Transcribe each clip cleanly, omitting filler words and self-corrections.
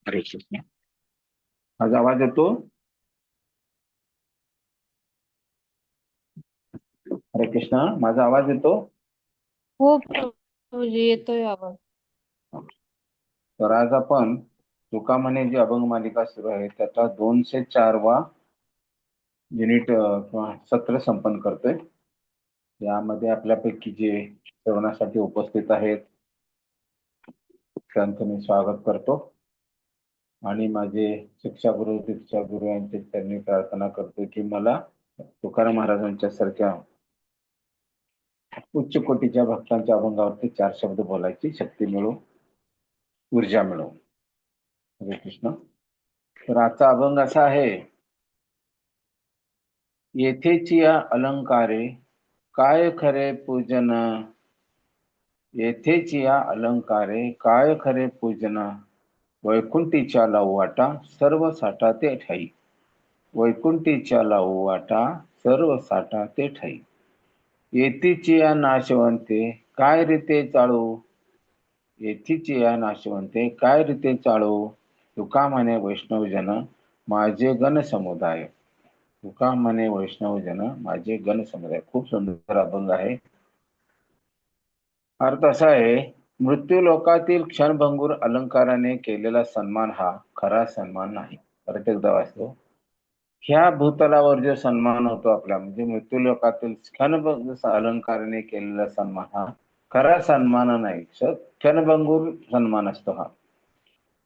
हरे कृष्ण. माझा आवाज येतो? हरे कृष्ण. माझा आवाज येतो? हो प्रभूजी, येतोय आवाज. तर आज आपण तुका म्हणे जी अभंग मालिका सुरू आहे त्याचा 204वा युनिट किंवा सत्र संपन्न करतोय. यामध्ये आपल्यापैकी जे श्रवणासाठी उपस्थित आहेत त्यांचं मी स्वागत करतो आणि माझे शिक्षा गुरु दीक्षा गुरु यांचे त्यांनी प्रार्थना करतो की मला तुकाराम महाराजांच्या सारख्या उच्च कोटीच्या भक्तांच्या अभंगावरती 4 शब्द बोलायची शक्ती मिळो, ऊर्जा मिळो. हरे कृष्ण. तर आजचा अभंग असा आहे. येथेची या अलंकारे काय खरे पूजन, येथेची या अलंकारे काय खरे पूजन, वैकुंठीच्या लावू वाटा सर्व साठा ते ठाई, वैकुंठीच्या लावू वाटा सर्व साठा ते ठाई. येथीची या नाशवंते काय रीते चाळू, येथीची या नाशवंते काय रीते चाळू, तुका म्हणे वैष्णवजन माझे गण समुदाय, तुका म्हणे वैष्णवजन माझे गण समुदाय. खूप सुंदर अभंग आहे. अर्थ असा आहे, मृत्यू लोकातील क्षणभंगूर अलंकाराने केलेला सन्मान हा खरा सन्मान नाही. परत एकदा वाचतो. ह्या भूतलावर जो सन्मान होतो आपला म्हणजे मृत्यू लोकातील क्षणभंगूर अलंकाराने केलेला सन्मान हा खरा सन्मान नाही, क्षणभंगूर सन्मान असतो हा.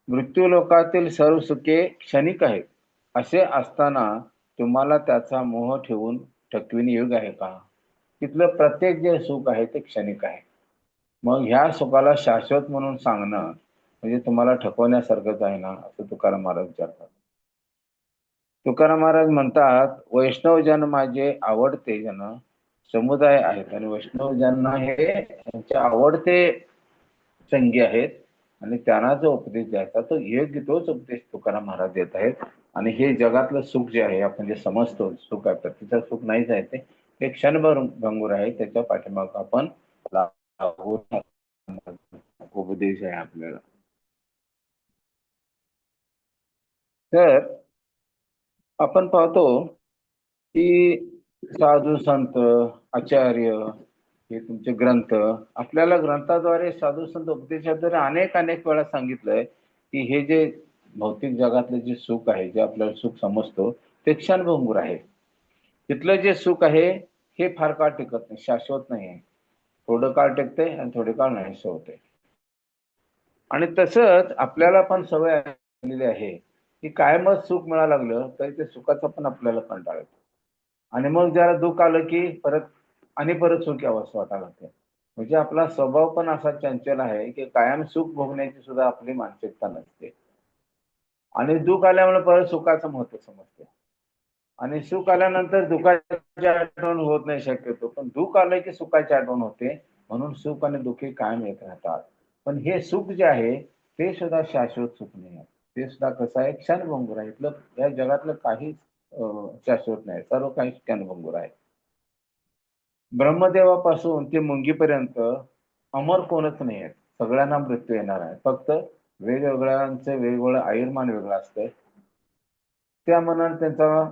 मृत्यू लोकातील सर्व सुखे क्षणिक आहेत, असे असताना तुम्हाला त्याचा मोह ठेवून ठकविणे योग्य आहे का? तिथलं प्रत्येक जे सुख आहे ते क्षणिक आहे. मग ह्या सुखाला शाश्वत म्हणून सांगणं म्हणजे तुम्हाला ठकवण्यासारखंच आहे ना, असं तुकाराम महाराज विचारतात. तुकाराम महाराज म्हणतात, वैष्णवजन माझे आवडते जन समुदाय आहेत आणि वैष्णवजन हे त्यांचे आवडते संगी आहेत आणि त्यांना जो उपदेश द्यायचा तो योग्य तोच उपदेश तुकाराम महाराज देत आहेत. आणि हे जगातलं सुख जे आहे आपण जे समजतो सुख आहे प्रतिचं सुख नाहीच आहे, ते क्षणभंगूर आहे. त्याच्या पाठीमाग आपण उपदेश आहे आपल्याला. तर आपण पाहतो की साधू संत आचार्य हे तुमचे ग्रंथ आपल्याला ग्रंथाद्वारे साधू संत उपदेशाद्वारे अनेक अनेक वेळा सांगितलंय की हे जे भौतिक जगातलं जे सुख आहे जे आपल्याला सुख समजतो ते क्षणभंगूर आहे. तिथलं जे सुख आहे हे फार काळ टिकत नाही, शाश्वत नाही आहे. थोडं काळ टिकते आणि थोडे काळ नाहीसे होते. आणि तसंच आपल्याला पण सवय आलेली आहे की कायमच सुख मिळायला लागलं तरी ते सुखाचा पण आपल्याला कंटाळा येतो आणि मग जरा दुःख आलं की परत सुख यावं असं वाटायला लागतं. म्हणजे आपला स्वभाव पण असा चंचल आहे की कायम सुख भोगण्याची सुद्धा आपली मानसिकता नसते आणि दुःख आल्यामुळे परत सुखाचं महत्व समजते आणि सुख आल्यानंतर दुःखाची आठवण होत नाही शक्यतो, पण दुःख आलं की सुखाची आठवण होते. म्हणून सुख आणि दुःखी कायम येत राहतात. पण हे सुख जे आहे ते सुद्धा शाश्वत सुख नाही आहे. ते सुद्धा कसं आहे, क्षणभंगूर आहे. इथलं या जगातलं काहीच शाश्वत नाही, सर्व काही क्षणभंगूर आहे. ब्रह्मदेवापासून ते मुंगीपर्यंत अमर कोणच नाही आहे. सगळ्यांना मृत्यू येणार आहे. फक्त वेगवेगळ्यांचं वेगवेगळं आयुर्मान वेगळं असतं. त्या मनाने त्यांचा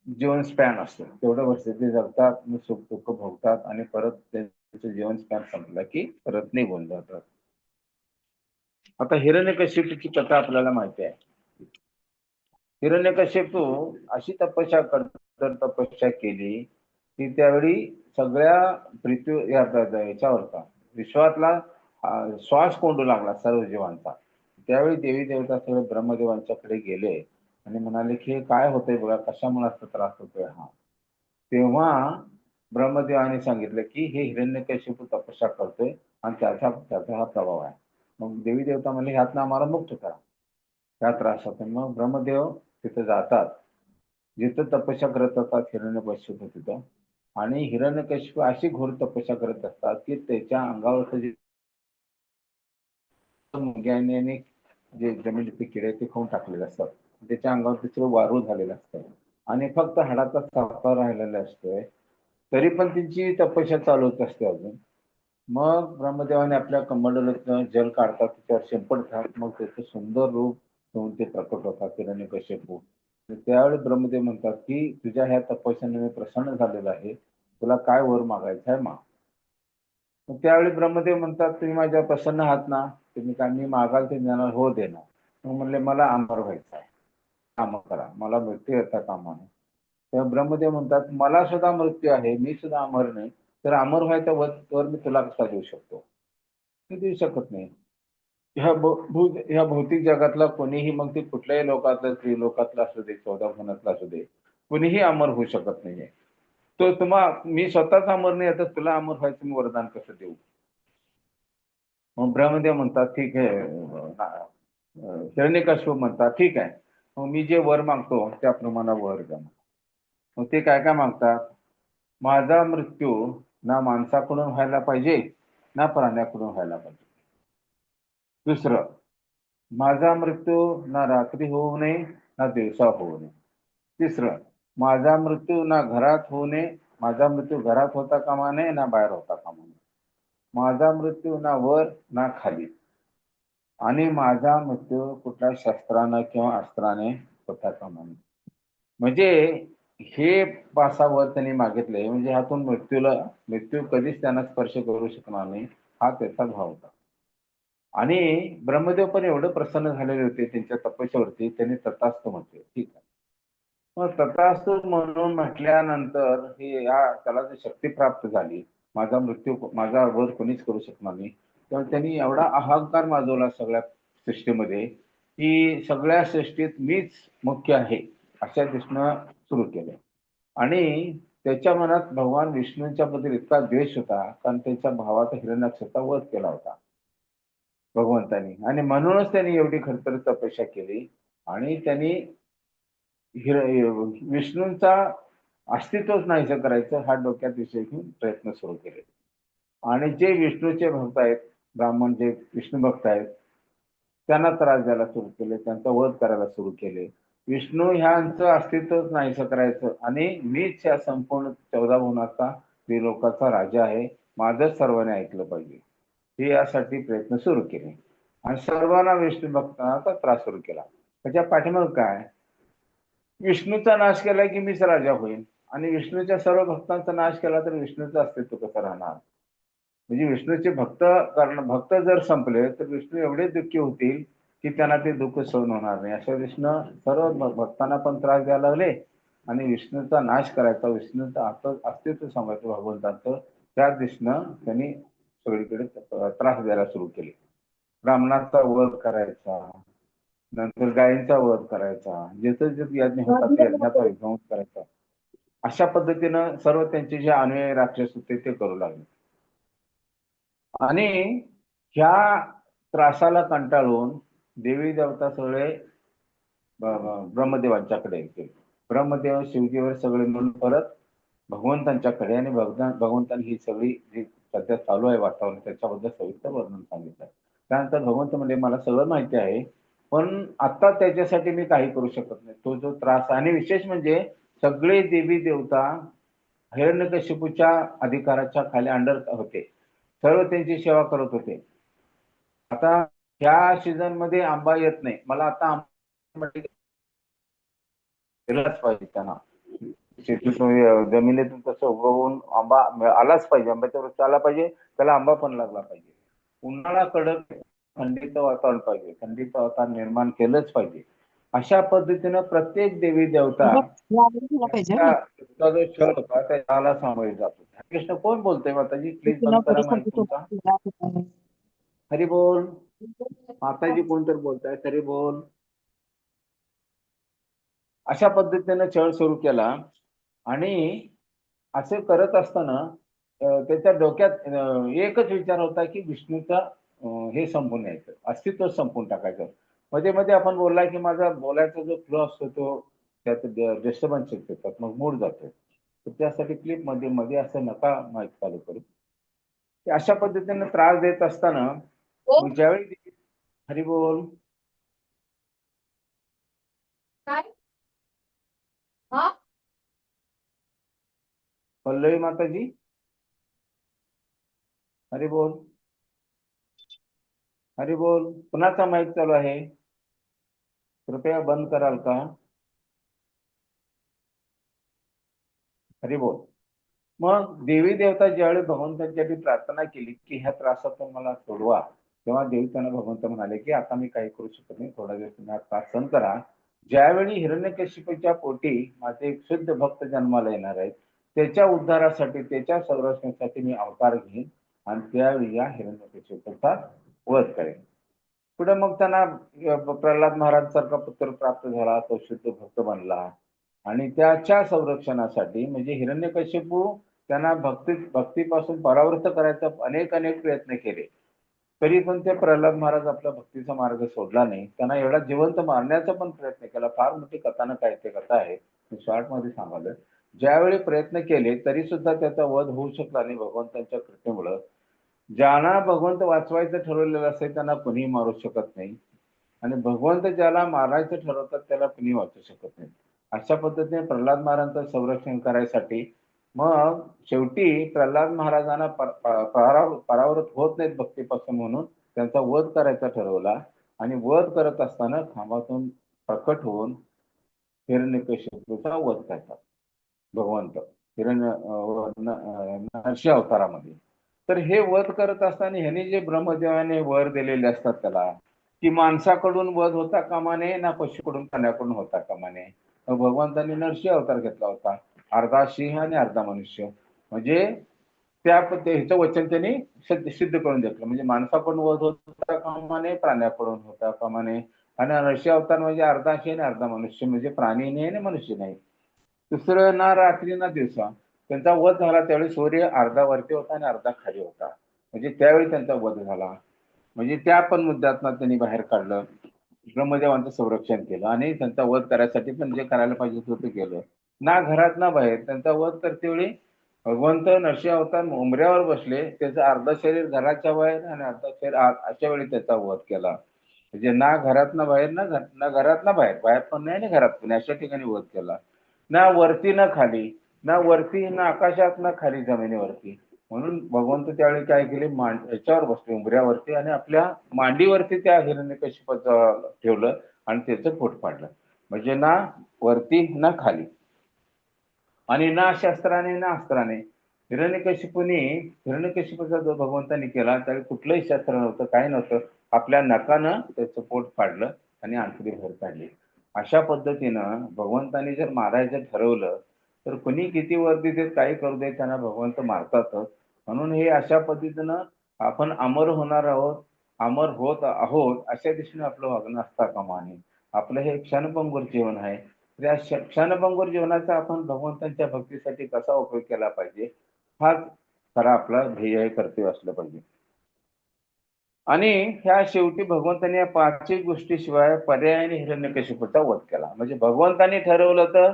जीवन स्पॅन असतो, तेवढं वर्ष ते जगतात, मग सुख दुःख भोगतात आणि परत त्यांचं जीवन स्पॅन संपलं की परत निघून जातात. आता हिरण्यकशिपूची कथा आपल्याला माहिती आहे. हिरण्यकशिपू अशी तपस्या केली की त्यावेळी सगळ्या पृथ्वी याच्यावरचा विश्वातला श्वास कोंडू लागला सर्व जीवांचा. त्यावेळी देवी देवता सगळे ब्रह्मदेवांच्याकडे गेले आणि म्हणाले की हे काय होतंय बघा, कशामुळे असा त्रास होतोय हा. तेव्हा ब्रह्मदेवाने सांगितलं की हे हिरण्यकशिपू तपस्या करतोय आणि त्याचा त्याचा हा प्रभाव आहे. मग देवी देवता म्हणले ह्यातनं आम्हाला मुक्त करा. त्या त्रासातून मग ब्रह्मदेव तिथे जातात, जिथं तपस्या करत असतात हिरण्यकश्यप तिथं. आणि हिरण्यकश्यप अशी घोर तपस्या करत असतात की त्याच्या अंगावरचं जे मुंग्याने जे जमिनीचे किडे ते खाऊन टाकलेले असतात, त्याच्या अंगावर तिचं वारू झालेलं असतं आणि फक्त हाडाचा सापळा राहिलेला असतोय. तरी पण त्यांची तपस्या चालूच असते अजून. मग ब्रह्मदेवाने आपल्या कमंडलूतनं जल काढतात, त्याच्यावर शिंपडतात, मग त्याचं सुंदर रूप घेऊन ते प्रकट होतात हिरण्यकश्यपू. त्यावेळी ब्रह्मदेव म्हणतात की तुझ्या ह्या तपस्याने मी प्रसन्न झालेला आहे, तुला काय वर मागायचं आहे माग. मग त्यावेळी ब्रह्मदेव म्हणतात तुम्ही माझ्या प्रसन्न आहात ना, तुम्ही काय मी मागाल ते देणार, हो देणार. मग म्हणले मला अमर व्हायचं आहे, काम करा, मला मृत्यू येता कामा नये. तेव्हा ब्रह्मदेव म्हणतात मला सुद्धा मृत्यू आहे, मी सुद्धा अमर नाही, तर अमर व्हायचा वर मी तुला कसा देऊ शकतो. ते देऊ शकत नाही. ह्या भौतिक जगातला कोणीही, मग ते कुठल्याही लोकातलं, त्रिलोकातला असू दे, 14 भुवनातला असू दे, कोणीही अमर होऊ शकत नाहीये. तो मी स्वतःच अमर नाही, आता तुला अमर व्हायचं मी वरदान कसं देऊ. मग ब्रह्मदेव म्हणतात ठीक आहे, हिरण्यकश्यप म्हणतात ठीक आहे, मग मी जे वर मागतो त्याप्रमाणे वर द्या. मग ते काय काय मागतात, माझा मृत्यू ना माणसाकडून व्हायला पाहिजे ना प्राण्याकडून व्हायला पाहिजे. दुसरं, माझा मृत्यू ना रात्री होऊ नये ना दिवसा होऊ नये. तिसरं, माझा मृत्यू ना घरात होऊ नये, माझा मृत्यू घरात होता कामा नये ना बाहेर होता कामा नये. माझा मृत्यू ना वर ना खाली. आणि माझा मृत्यू कुठल्या शस्त्रानं किंवा अस्त्राने होता कामा नये. म्हणजे हे पासावर त्यांनी मागितले, म्हणजे ह्यातून मृत्यू कधीच त्यांना स्पर्श करू शकणार नाही, हा त्याचा भाव होता. आणि ब्रह्मदेव पण एवढं प्रसन्न झालेले होते त्यांच्या तपस्येवरती, त्यांनी तथास्तु म्हटले ठीक आहे. मग तथास्तु म्हणून म्हटल्यानंतर हे त्याला जी शक्ती प्राप्त झाली, माझा वध कोणीच करू शकणार नाही, तर त्यांनी एवढा अहंकार माजवला सगळ्या सृष्टीमध्ये की सगळ्या सृष्टीत मीच मुख्य आहे अशा दिसणं सुरू केलं. आणि त्याच्या मनात भगवान विष्णूंच्या बद्दल इतका द्वेष होता, कारण त्याच्या भावाचा हिरण्याक्षाचा वध केला होता भगवंतानी, आणि म्हणूनच त्यांनी एवढी खरतर तपस्या केली. आणि त्यांनी विष्णूंचा अस्तित्वच नाहीसं करायचं हा डोक्यात विषय घेऊन प्रयत्न सुरू केले. आणि जे विष्णूचे भक्त आहेत, ब्राह्मण जे विष्णू भक्त आहेत, त्यांना त्रास द्यायला सुरू केले, त्यांचा वध करायला सुरू केले. विष्णू ह्यांचं अस्तित्वच नाहीसं करायचं आणि मीच या संपूर्ण 14 भुवनाचा, त्रिलोकाचा राजा आहे, माझंच सर्वांनी ऐकलं पाहिजे, हे यासाठी प्रयत्न सुरू केले. आणि सर्वांना विष्णू भक्तांचा त्रास सुरू केला. त्याच्या पाठीमाग काय, विष्णूचा नाश केला की मीच राजा होईल, आणि विष्णूच्या सर्व भक्तांचा नाश केला तर विष्णूचं अस्तित्व कसं राहणार. म्हणजे विष्णूचे भक्त जर संपले तर विष्णू एवढे दुःखी होतील की त्यांना ते दुःख सहन होणार नाही. अशा विष्णू सर्व भक्तांना पण त्रास द्यायला लागले आणि विष्णूचा नाश करायचा, विष्णूचं अस्तित्व सांगायचं भगवंताचं, त्या दिशेनं त्यांनी सगळीकडे त्रास द्यायला सुरू केले. ब्राह्मणाचा वध करायचा, नंतर गायींचा वध करायचा, जिथे जिथे यज्ञ होतात त्या यज्ञाचा विध्वंस करायचा, अशा पद्धतीनं सर्व त्यांचे जे अन्वयी राक्षस होते ते करू लागले. आणि ह्या त्रासाला कंटाळून देवी देवता सगळे ब्रह्मदेवांच्याकडे गेले. ब्रह्मदेव शिवजीवर सगळे मिळून परत भगवंतांच्याकडे, आणि भगवंतांनी ही सगळी जी सध्या चालू आहे वातावरण त्याच्याबद्दल सविस्तर वर्णन सांगितलं. त्यानंतर भगवंत म्हणजे मला सगळं माहिती आहे, पण आता त्याच्यासाठी मी काही करू शकत नाही. तो जो त्रास, आणि विशेष म्हणजे सगळे देवी देवता हिरण्यकशिपूच्या अधिकाराच्या खाली अंडर होते, सर्व त्यांची सेवा करत होते. आता ह्या सीझन मध्ये आंबा येत नाही, मला आता आंबा दिलाच पाहिजे त्यांना. शेतीतून जमिनीतून तसं उगवून आंबा आलाच पाहिजे, आंब्याचा वृक्ष आला पाहिजे, त्याला आंबा पण लागला पाहिजे. उन्हाळा कडक, थंडीचं वातावरण पाहिजे, थंडीचं वातावरण निर्माण केलंच पाहिजे. अशा पद्धतीनं प्रत्येक देवी देवता झाला पाहिजे ना. त्यांचा जो छळ होता त्या छळाला सामोरे जात होते. कृष्ण कोण बोलतोय माताजी, प्लीज पुन्हा बंद करा माईक तुमचा. हरी बोल. माताजी कोणतरी बोलताय, हरी बोल. अशा पद्धतीने छळ सुरू केला. आणि असे करत असताना त्याच्या डोक्यात एकच विचार होता की विष्णूचा हे संपून यायचं, अस्तित्व संपून टाकायचं. मध्ये मध्ये आपण बोलला की माझा बोलायचा जो फ्लो असतो तो त्यात डिस्टर्बन्स येतात, मग मूड जातो. तर त्यासाठी क्लिप मध्ये मध्ये असं नका माईक चालू करू. ते अशा पद्धतीने त्रास देत असताना हो. मग ज्यावेळी हरी बोल. काय? हा. पल्लवी माताजी, हरी बोल. हरी बोल. कुणाचा माईक चालू आहे? कृपया बंद कराल का? हरी बोल. मग देवी देवता ज्यावेळी भगवंतांच्यासाठी प्रार्थना केली की ह्या त्रासातून मला सोडवा, तेव्हा देवी त्यांना भगवंत म्हणाले की आता मी काही करू शकत नाही, थोडा दिवस तुम्ही हा त्रास सहन करा. ज्यावेळी हिरण्यकशिपूच्या पोटी माझे एक शुद्ध भक्त जन्माला येणार आहेत, त्याच्या उद्धारासाठी त्याच्या संरक्षणासाठी मी अवतार घेईन आणि त्यावेळी या हिरण्यकशिपूचा वध करेन. पुढे मग त्यांना प्रल्हाद महाराज सारखा पुत्र प्राप्त झाला, तो शुद्ध भक्त बनला आणि त्याच्या संरक्षणासाठी म्हणजे हिरण्यकशिपू त्यांना भक्तीपासून परावृत्त करायचा अनेक अनेक प्रयत्न केले, तरी पण ते प्रल्हाद महाराज आपला भक्तीचा मार्ग सोडला नाही. त्यांना एवढा जिवंत मारण्याचा पण प्रयत्न केला. फार मोठी कथानक आहे, ते कथा आहे, मी शॉर्ट मध्ये सांगाल. ज्यावेळी प्रयत्न केले तरी सुद्धा त्याचा वध होऊ शकला नाही भगवंतांच्या कृपेमुळं. ज्यांना भगवंत वाचवायचं ठरवलेलं असेल त्यांना कुणीही मारू शकत नाही आणि भगवंत ज्याला मारायचं ठरवतात त्याला कुणी वाचू शकत नाही. अशा पद्धतीने प्रल्हाद महाराजांचं संरक्षण करायसाठी मग शेवटी प्रल्हाद महाराजांना परावृत होत नाहीत भक्तीपासून म्हणून त्यांचा वध करायचा ठरवला आणि वध करत असताना खांबातून प्रकट होऊन हिरण्यकशिपूचा वध करतात भगवंत नरसिंह अवतारामध्ये. तर हे वध करत असताना ह्यांनी जे ब्रह्मदेवाने वर दिलेले असतात त्याला, की माणसाकडून वध होता कामा नये ना पशुकडून प्राण्याकडून होता कामा नये. भगवंतांनी नरसिंह अवतार घेतला होता, अर्धा सिंह आणि अर्धा मनुष्य. म्हणजे त्या ह्याचं वचन त्यांनी सिद्ध करून घेतलं. म्हणजे माणसाकडून वध होता कामा नये, प्राण्याकडून होता कामा नये. आणि नरसिंह अवतार म्हणजे अर्धा सिंह आणि अर्धा मनुष्य, म्हणजे प्राणी नाही आणि मनुष्य नाही. दुसरं ना रात्री ना दिवसा त्यांचा वध झाला त्यावेळी सूर्य अर्धा वरती होता आणि अर्धा खाली होता, म्हणजे त्यावेळी त्यांचा वध झाला. म्हणजे त्या पण मुद्द्यातनं त्यांनी बाहेर काढलं, ब्रह्मदेवांचं संरक्षण केलं आणि त्यांचा वध करायसाठी पण जे करायला पाहिजे होतं केलं. ना घरात ना बाहेर त्यांचा वध करते वेळी भगवंत नरसिंह अवतार उमऱ्यावर बसले, त्याचं अर्ध शरीर घराच्या बाहेर आणि अर्ध शरीर आत, अशा वेळी त्याचा वध केला. म्हणजे ना घरात ना बाहेर, ना घरात ना बाहेर, बाहेर पण नाही आणि घरात पण नाही, अशा ठिकाणी वध केला. ना वरती ना खाली, ना वरती ना आकाशात ना खाली जमिनीवरती. म्हणून भगवंत त्यावेळी काय केले, याच्यावर बसले उंबऱ्यावरती आणि आपल्या मांडीवरती त्या हिरण्यकशिपूचं ठेवलं आणि त्याचं पोट पाडलं. म्हणजे ना वरती ना खाली आणि ना शस्त्राने ना अस्त्राने. हिरण्यकशिपूचा जो भगवंतांनी केला त्यावेळी कुठलंही शस्त्र नव्हतं, काही नव्हतं, आपल्या नखानं त्याचं पोट फाडलं आणि आंतरी भर काढली. अशा पद्धतीनं भगवंतांनी जर मारायचं ठरवलं तर कुणी किती वर देत काही करू दे, त्यांना भगवंत मारतातच. म्हणून हे अशा पद्धतीनं आपण अमर होणार आहोत, अमर होत आहोत अशा दिशेने आपलं वागणं असता कामा नये. आपलं हे क्षणभंगुर जीवन आहे. त्या क्षणभंगुर जीवनाचा आपण भगवंतांच्या भक्तीसाठी कसा उपयोग केला पाहिजे, हाच खरा आपला ध्येय कर्तव्य असलं पाहिजे. आणि ह्या शेवटी भगवंतांनी या पाचही गोष्टीशिवाय पर्यायाने हिरण्यकशिपूचा वध केला. म्हणजे भगवंतांनी ठरवलं तर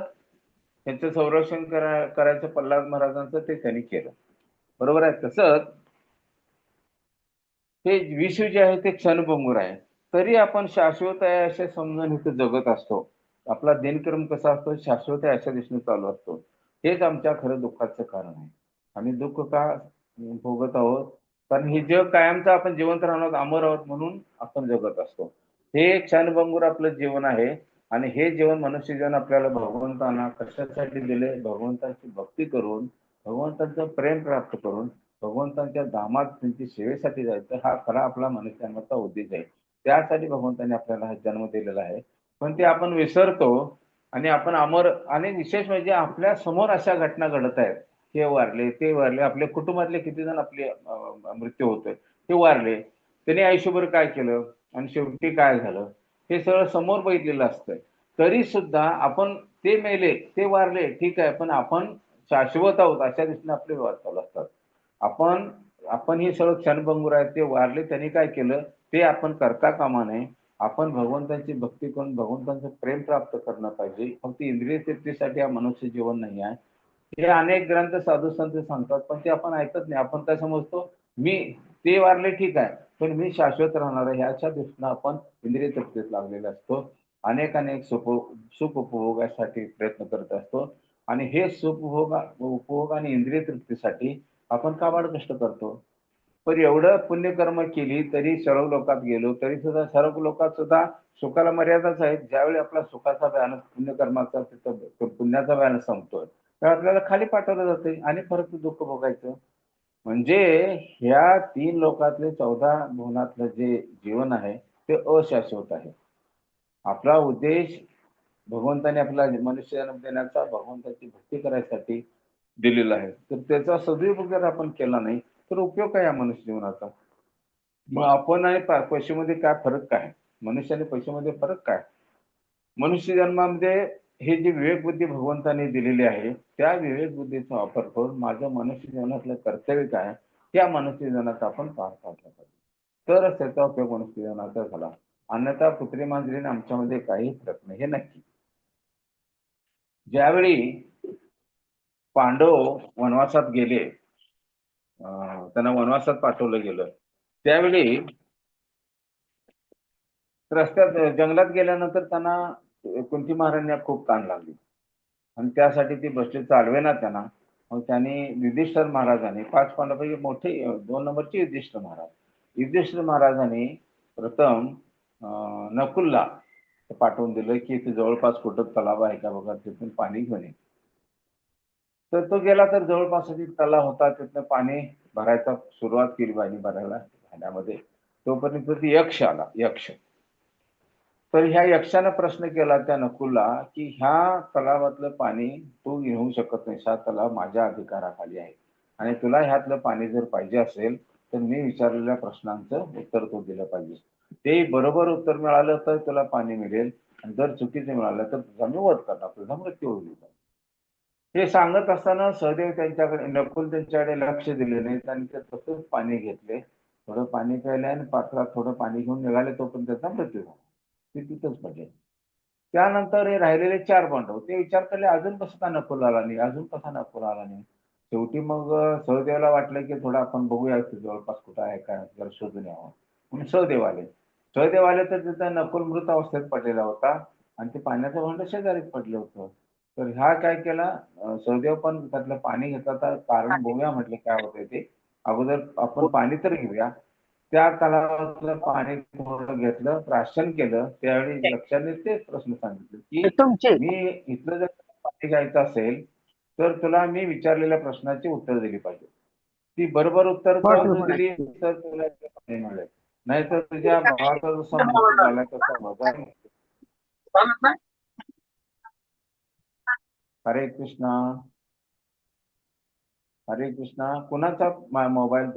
त्यांचं संरक्षण करायचं प्रल्हाद महाराजांचं, ते त्यांनी केलं. बरोबर आहे. तसंच हे विश्व जे आहे ते क्षणभंगुर आहे, तरी आपण शाश्वत आहे असे समजून इथं जगत असतो. आपला दिनक्रम कसा असतो, शाश्वत आहे अशा दिशेने चालू असतो. हेच आमच्या खरं दुःखाचं कारण आहे. आम्ही दुःख का भोगत आहोत, कारण हे जग कायमचं आपण जिवंत राहणार, अमर आहोत म्हणून आपण जगत असतो. हे क्षणभंगुर आपलं जीवन आहे आणि हे जीवन, मनुष्य जीवन आपल्याला भगवंतांना कशासाठी दिले, भगवंताची भक्ती करून, भगवंताचं प्रेम प्राप्त करून, भगवंतांच्या धामात त्यांची सेवेसाठी जायचं, हा खरा आपला मनुष्याचा उद्देश आहे. त्यासाठी भगवंतांनी आपल्याला हा जन्म दिलेला आहे. पण ते आपण विसरतो आणि आपण अमर, आणि विशेष म्हणजे आपल्या समोर अशा घटना घडत आहेत, हे वारले ते वारले, आपल्या कुटुंबातले किती जण आपले मृत्यू होतोय, ते वारले, त्यांनी आयुष्यभर काय केलं आणि शेवटी काय झालं, हे सगळं समोर बघितलेलं असतंय. तरी सुद्धा आपण, ते मेले ते वारले ठीक आहे, पण आपण शाश्वत आहोत अशा दिशेने आपले व्यवहार चालू असतात. आपण आपण हे सगळं क्षणभंगुर आहेत, ते वारले त्यांनी काय केलं ते आपण करता कामा नये. आपण भगवंताची भक्ती करून भगवंताचं प्रेम प्राप्त करणं पाहिजे. फक्त इंद्रिय तृप्तीसाठी हा मनुष्य जीवन नाही आहे. हे अनेक ग्रंथ साधू संत सांगतात, पण ते आपण ऐकत नाही. आपण काय समजतो, मी ते वारले ठीक आहे, पण मी शाश्वत राहणार आहे ह्याच्या दृष्टीनं आपण इंद्रिय तृप्तीत लागलेला असतो. अनेक सुख उपभोगासाठी प्रयत्न करत असतो आणि हे उपभोग आणि इंद्रिय तृप्तीसाठी आपण काबाड कष्ट करतो. पण एवढं पुण्यकर्म केली तरी सर्व लोकात गेलो तरी सुद्धा सर्व लोकात सुद्धा सुखाला मर्यादाच आहेत. ज्यावेळी आपला सुखाचा व्यान पुण्यकर्माचा तिथं पुण्याचा व्यान संपतोय तर आपल्याला खाली पाठवलं जाते आणि परत दुःख भोगायचं. म्हणजे ह्या 3 लोकातले 14 भुवनातलं जे जीवन आहे ते अशाश्वत आहे. आपला उद्देश भगवंताने आपला मनुष्य जन्म देण्याचा भगवंताची भक्ती करायसाठी दिलेला आहे. तर त्याचा सदुपयोग जर आपण केला नाही तर उपयोग काय या मनुष्य जीवनाचा? मग आपण आणि पैशामध्ये काय फरक काय? मनुष्य आणि पैशामध्ये फरक काय? मनुष्य जन्मामध्ये हे जे विवेक बुद्धी भगवंताने दिलेली आहे त्या विवेक बुद्धीचा वापर करून माझं मनुष्य जीवनातलं कर्तव्य काय त्या मनुष्य जीवनात आपण पार पाडलं पाहिजे. तरच त्याचा उपयोग मनुष्य जीवनाचा झाला. अन्यथा पुत्री मांजरीने आमच्यामध्ये काही फरक नाही हे नक्की. ज्यावेळी पांडव वनवासात गेले, त्यांना वनवासात पाठवलं गेलं, त्यावेळी रस्त्यात जंगलात गेल्यानंतर त्यांना कुंती महाराजांना खूप ताण लागली आणि त्यासाठी ती बसले चालवेना त्यांना. मग त्यांनी युधिष्ठिर महाराजांनी 5 पांडवांपैकी मोठे 2 नंबरचे युधिष्ठिर महाराज. युधिष्ठिर महाराजांनी प्रथम नकुलला पाठवून दिलं की इथे जवळपास कुठं तलाव आहे का बघा, तिथून पाणी घेऊन ये. तर तो गेला तर जवळपास एक तलाव होता, तिथनं पाणी भरायचा सुरुवात केली पाणी भरायला पाण्यामध्ये. तोपर्यंत ती यक्ष आला, यक्ष. तर ह्या यक्षानं प्रश्न केला त्या नकुलला की ह्या तलावातलं पाणी तू घेऊ शकत नाहीस, हा तलाव माझ्या अधिकाराखाली आहे आणि तुला ह्यातलं पाणी जर पाहिजे असेल तर मी विचारलेल्या प्रश्नांचं उत्तर तू दिलं पाहिजे. ते बरोबर उत्तर मिळालं तर तुला पाणी मिळेल आणि जर चुकीचं मिळालं तर तुझा मी वध करणार, तुझा मृत्यू होईल. हे सांगत असताना सहदेव त्यांच्याकडे नकुल त्यांच्याकडे लक्ष दिले नाहीत आणि ते तसंच पाणी घेतले. थोडं पाणी प्यायले आणि पात्रात थोडं पाणी घेऊन निघाले तोपर्यंत त्याचा मृत्यू झाला. ते तिथंच पडले. त्यानंतर हे राहिलेले 4 पांडव ते विचार केले अजून कसं का नकुल आला नाही, अजून कसा नकुल आला नाही. शेवटी मग सहदेवाला वाटलं की थोडं आपण बघूया जवळपास कुठं आहे काय जरा शोधून यावं म्हणून सहदेव आले. सहदेव आले तर तिथं नकुल मृत अवस्थेत पडलेला होता आणि ते पाण्याचं भांडं शेजारीच पडलं होतं. तर ह्या काय केला, सहदेव पण त्यातलं पाणी घेतलं तर कारण बघूया म्हटलं काय होतंय ते. अगोदर आपण पाणी तर घेऊया. त्या तलावातलं पाणी थोडं घेतलं, प्राशन केलं. त्यावेळी यक्षाने तेच प्रश्न सांगितले की तुमचे मी इथलं जर पाणी घ्यायचं असेल तर तुला मी विचारलेल्या प्रश्नाची उत्तर दिली पाहिजे. ती बरोबर उत्तर जर तू दिली तर तुला इथलं पाणी मिळेल. नाहीतर तुझ्या भावाचा जसा मृत्यू झाला तसा माझा. हरे कृष्णा. हरे कृष्णा. कुणाचा मोबाईल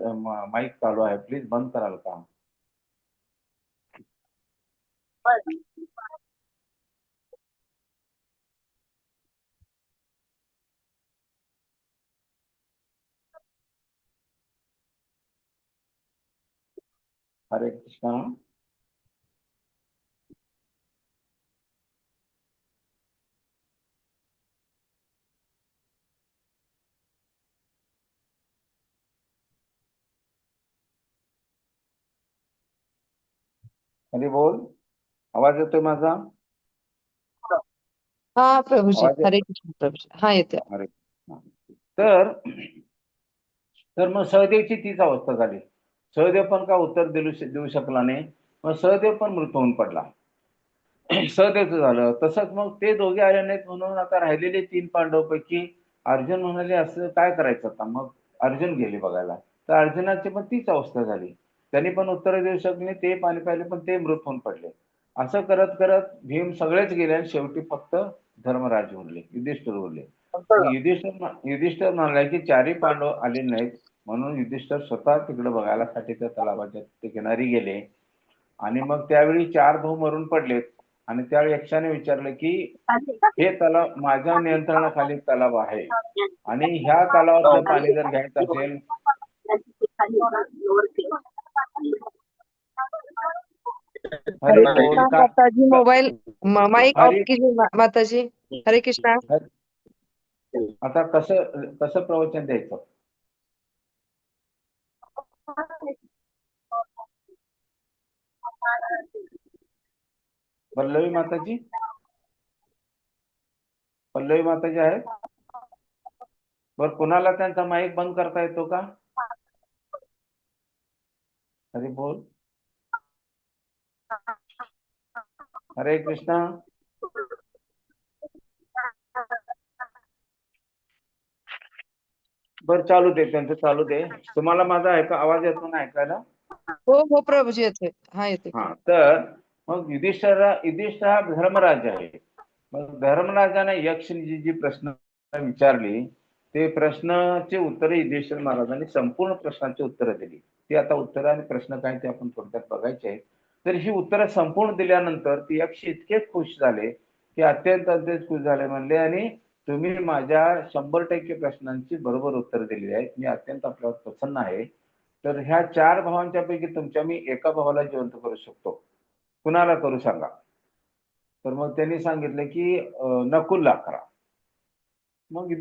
माईक चालू आहे, प्लीज बंद कराल का? हरे कृष्णा. हरी बोल. आवाज येतोय माझा? हा प्रभूजी, आवाज हरे येतो? कृष्ण प्रभूजी, हा येते. हरे कृष्णा. तर तर मग सहदेवची तीच अवस्था झाली. सहदेव पण का उत्तर देऊ शकला नाही. मग सहदेव पण मृत होऊन पडला. सहदेवचं झालं तसंच. मग ते दोघे आले नाहीत म्हणून आता राहिलेले 3 पांडवपैकी अर्जुन म्हणाले असं काय करायचं आता. मग अर्जुन गेले बघायला. तर अर्जुनाची पण तीच अवस्था झाली. त्यांनी पण उत्तर देऊ शकले नाही. ते पाणी प्यायले पण ते मृत होऊन पडले. असं करत करत भीम सगळेच गेले आणि शेवटी फक्त धर्मराज उरले, युधिष्ठिर उरले. मग युधिष्ठिर म्हणाले की 4ही पांडव आले नाहीत म्हणून युधिष्ठिर स्वतः तिकडे बघायलासाठी त्या तलावाच्या किनारी गेले. आणि मग त्यावेळी 4 भाऊ मरून पडलेत आणि त्यावेळी यक्षाने विचारलं की हे तलाव माझ्या नियंत्रणाखाली तलाव आहे आणि ह्या तलावातलं पाणी जर घ्यायचं असेल हरे हरे बोल कृष्णा का माताजी मोबाइल माइक ऑफ हरे कीजिए माताजी. हरे कृष्णा. आता कसं कसं प्रवचन द्यायचं? पल्लवी माताजी, पल्लवी माताजी आहेत? बरं, कुणाला त्यांचा माईक बंद करता येतो का? हरे बोल. हरे कृष्णा. बरं, चालू दे, त्यांचं चालू दे. तुम्हाला माझा आवाज येतो ना ऐकायला? हो हो प्रभूजी येते. हा येते. हा, तर मग युधिष्ठिर हा धर्मराज आहे. मग धर्मराजाने यक्षनी जी प्रश्न विचारली ते प्रश्नाचे उत्तर युधिष्ठिर महाराजांनी संपूर्ण प्रश्नाची उत्तरं दिली. ती आता उत्तरं आणि प्रश्न काय ते आपण थोडक्यात बघायचे आहेत. तर ही उत्तरं संपूर्ण दिल्यानंतर ती यक्ष इतके खुश झाले की अत्यंत खुश झाले, म्हणले आणि तुम्ही माझ्या 100% प्रश्नांची बरोबर उत्तर दिली आहेत. मी अत्यंत आपल्यावर प्रसन्न आहे. तर ह्या 4 भावांच्या पैकी तुमच्या मी एका भावाला जिवंत करू शकतो. कुणाला करू सांगा? तर मग त्यांनी सांगितलं की नकुलला करा. मग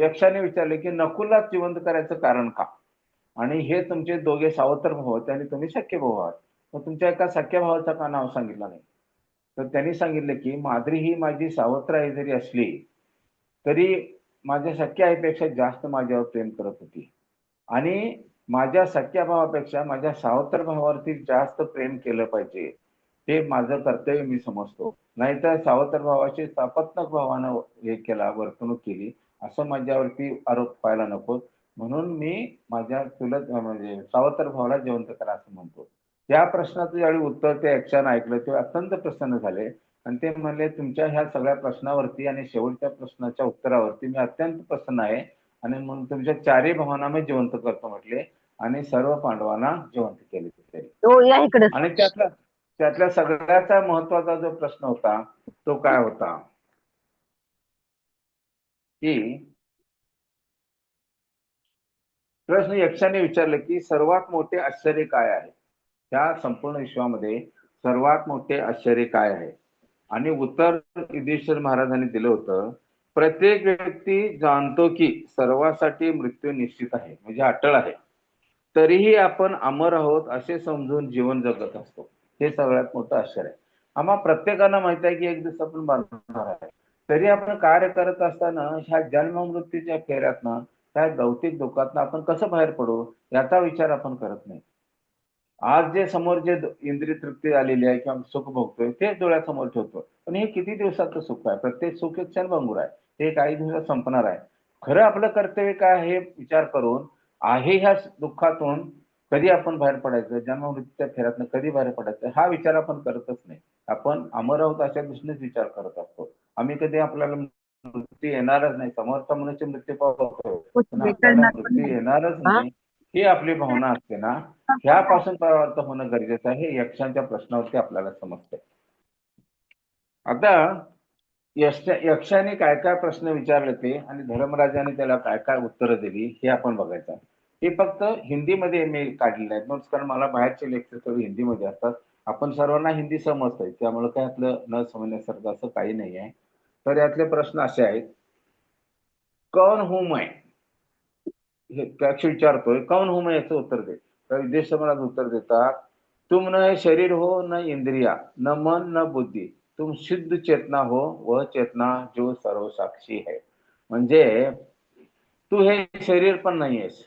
यक्षाने विचारले की नकुलला जिवंत करायचं कारण का? आणि हे तुमचे दोघे सावत्र भाऊ आहेत आणि तुम्ही सख्खे भाऊ आहात. मग तुमच्या एका सख्या भावाचं का नाव सांगितलं नाही? तर त्यांनी सांगितलं की माद्री ही माझी सावत्र आई जरी असली तरी माझ्या सख्या आईपेक्षा जास्त माझ्यावर प्रेम करत होती आणि माझ्या सख्या भावापेक्षा माझ्या सावत्र भावावरती जास्त प्रेम केलं पाहिजे, हे माझं कर्तव्य मी समजतो. नाहीतर सावत्र भावाशी सापत्नक भावानं हे केला, वर्तणूक केली, असं माझ्यावरती आरोप व्हायला नको. म्हणून मी माझ्या चुलत म्हणजे सावत्र भावाला जिवंत करा असं म्हणतो. त्या प्रश्नाचं ज्यावेळी उत्तर ते यक्षानं ऐकलं तेव्हा अत्यंत प्रसन्न झाले आणि ते म्हणले तुमच्या ह्या सगळ्या प्रश्नावरती आणि शेवटच्या प्रश्नाच्या उत्तरावरती मी अत्यंत प्रसन्न आहे आणि म्हणून तुमच्या 4ही भावांना मी जिवंत करतो म्हटले आणि सर्व पांडवांना जिवंत केले त्यांनी. तो या इकडे. आणि त्यातल्या सगळ्याचा महत्वाचा जो प्रश्न होता तो काय होता की प्रश्न यक्षाने विचारले की सर्वात मोठे आश्चर्य काय आहे? त्या संपूर्ण विश्वामध्ये सर्वात मोठे आश्चर्य काय आहे? आणि उत्तर युधिष्ठिर महाराजांनी दिलं होतं, प्रत्येक व्यक्ती जाणतो की सर्वांसाठी मृत्यू निश्चित आहे, म्हणजे अटळ आहे. तरीही आपण अमर आहोत असे समजून जीवन जगत असतो. हे सगळ्यात मोठं आश्चर्य आहे. आम्हा प्रत्येकाला माहित आहे की एक दिवस आपण मरणार आहे. तरी आपण कार्य करत असताना ह्या जन्म मृत्यूच्या फेऱ्यातनं त्या भौतिक दुःखातनं आपण कसं बाहेर पडू याचा विचार आपण करत नाही. आज जे समोर जे इंद्रिय तृप्ती आलेली आहे किंवा सुख भोगतोय तेच डोळ्यासमोर ठेवतो. पण हे किती दिवसाचं सुख आहे? प्रत्येक सुख एक क्षणभंगुर आहे. ते काही दिवसात संपणार आहे. खरं आपलं कर्तव्य काय हे विचार करून आहे ह्या दुःखातून कधी आपण बाहेर पडायचं, जन्म मृत्यूच्या फेऱ्यातनं कधी बाहेर पडायचं हा विचार आपण करतच नाही. आपण अमर आहोत अशा दृष्टीनेच विचार करत असतो. आम्ही कधी आपल्याला मृत्यू येणारच नाही, समोरचा मनुष्य मृत्यू पावतो पण आपल्याला मृत्यू येणारच नाही ही आपली भावना असते ना, ह्यापासून परावृत्त होणं गरजेचं आहे. हे यक्षांच्या प्रश्नावरती आपल्याला समजतंय. आता यक्षाने काय काय प्रश्न विचारले ते आणि धर्मराजाने त्याला काय काय उत्तरं दिली हे आपण बघायचं. हे फक्त हिंदीमध्ये मी काढलेलं आहे नोट्स, कारण मला बाहेरचे लेक्चर सगळे हिंदीमध्ये असतात. आपण सर्वांना हिंदी समजतंय त्यामुळे काय आपलं न समजण्यासारखं असं काही नाही आहे. तर यातले प्रश्न असे आहेत, कौन हूं मैं? हे यक्ष विचारतोय, कौन हूं मैं याचं उत्तर दे. तर युधिष्ठिर महाराज उत्तर देतात, तुम न शरीर हो न इंद्रिया न मन न बुद्धी, तुम शुद्ध चेतना हो वह चेतना जो सर्व साक्षी है. म्हणजे तू हे शरीर पण नाही आहेस,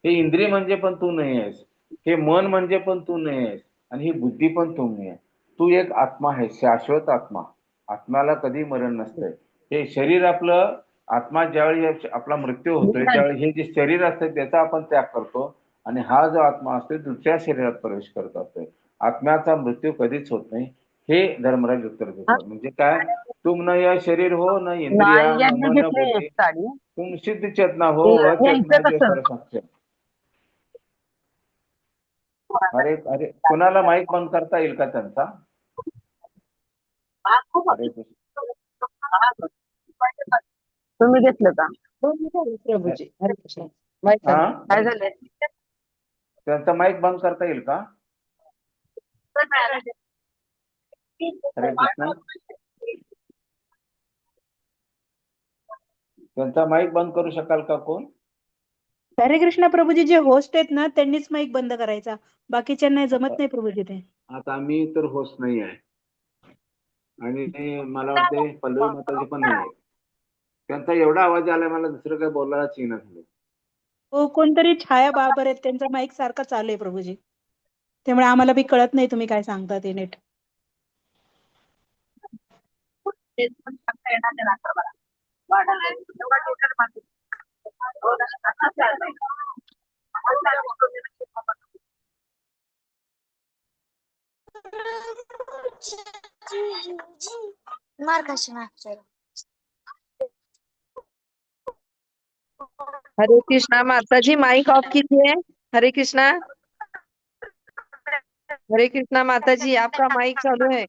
हे इंद्रिय म्हणजे पण तू नाही आहेस, हे मन म्हणजे पण तू नाही आहेस आणि ही बुद्धी पण तू नाही आहे. तू एक आत्मा आहे, शाश्वत आत्मा. आत्म्याला कधी मरण नसतंय. हे शरीर आपलं आत्मा ज्यावेळी आपला मृत्यू होतोय त्यावेळी हे जे शरीर असतं त्याचा आपण त्याग करतो आणि हा जो आत्मा असतो दुसऱ्या शरीरात प्रवेश करत असतोय. आत्म्याचा मृत्यू कधीच होत नाही हे धर्मराज उत्तर देतात. म्हणजे काय, तुम न या शरीर हो न इंद्रिया नाही न यांनी मन न घेतली बुद्धी, साडी. तुम सिद्ध चेतना हो वह चेतना यांचं जो कसं? सर्वसाक्षी. अरे अरे, कुणाला माईक बंद करता येईल का त्यांचा? अरे तुम्ही घेतलं का? हो हो प्रभूजी. हरे कृष्णा. माईक हा, चालू. काय झालंय? त्यांचा माईक बंद करता येईल का? हरे कृष्णा. त्यांचा माईक बंद करू शकाल का कोण? हरे कृष्णा प्रभूजी. जे होस्ट आहेत ना त्यांनीच माईक बंद करायचा, बाकीच्यांना जमत नाही प्रभूजी ते. आता मी तर होस्ट नाही आहे आणि मला वाटते पल्लवी माताजी पण नाही आहेत. त्यांचा एवढा आवाज आलाय मला दुसरं काही बोलायलाच येईना झालं. हो, कोणतरी छाया बाबर आहेत, त्यांचा माईक सारखा चालू आहे प्रभूजी, त्यामुळे आम्हाला बी कळत नाही तुम्ही काय सांगता ते नीट. मार खाशी मागच्या. हरे कृष्णा माताजी, माइक ऑफ कीजिए. हरे कृष्णा. हरे कृष्णा माताजी, आपका माइक चालू है.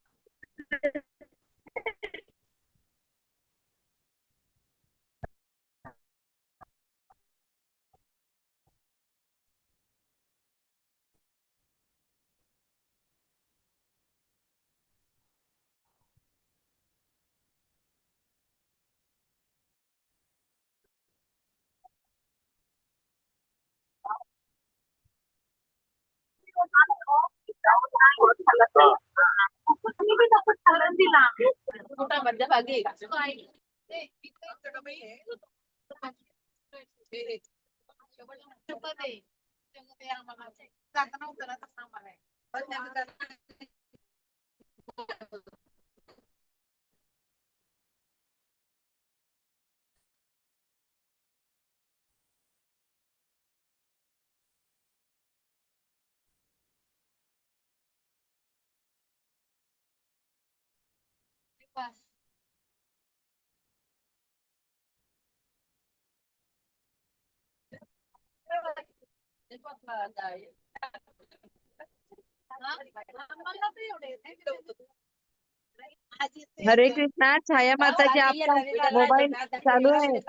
हरे कृष्णा छाया माताजी, आपका मोबाइल चालू है.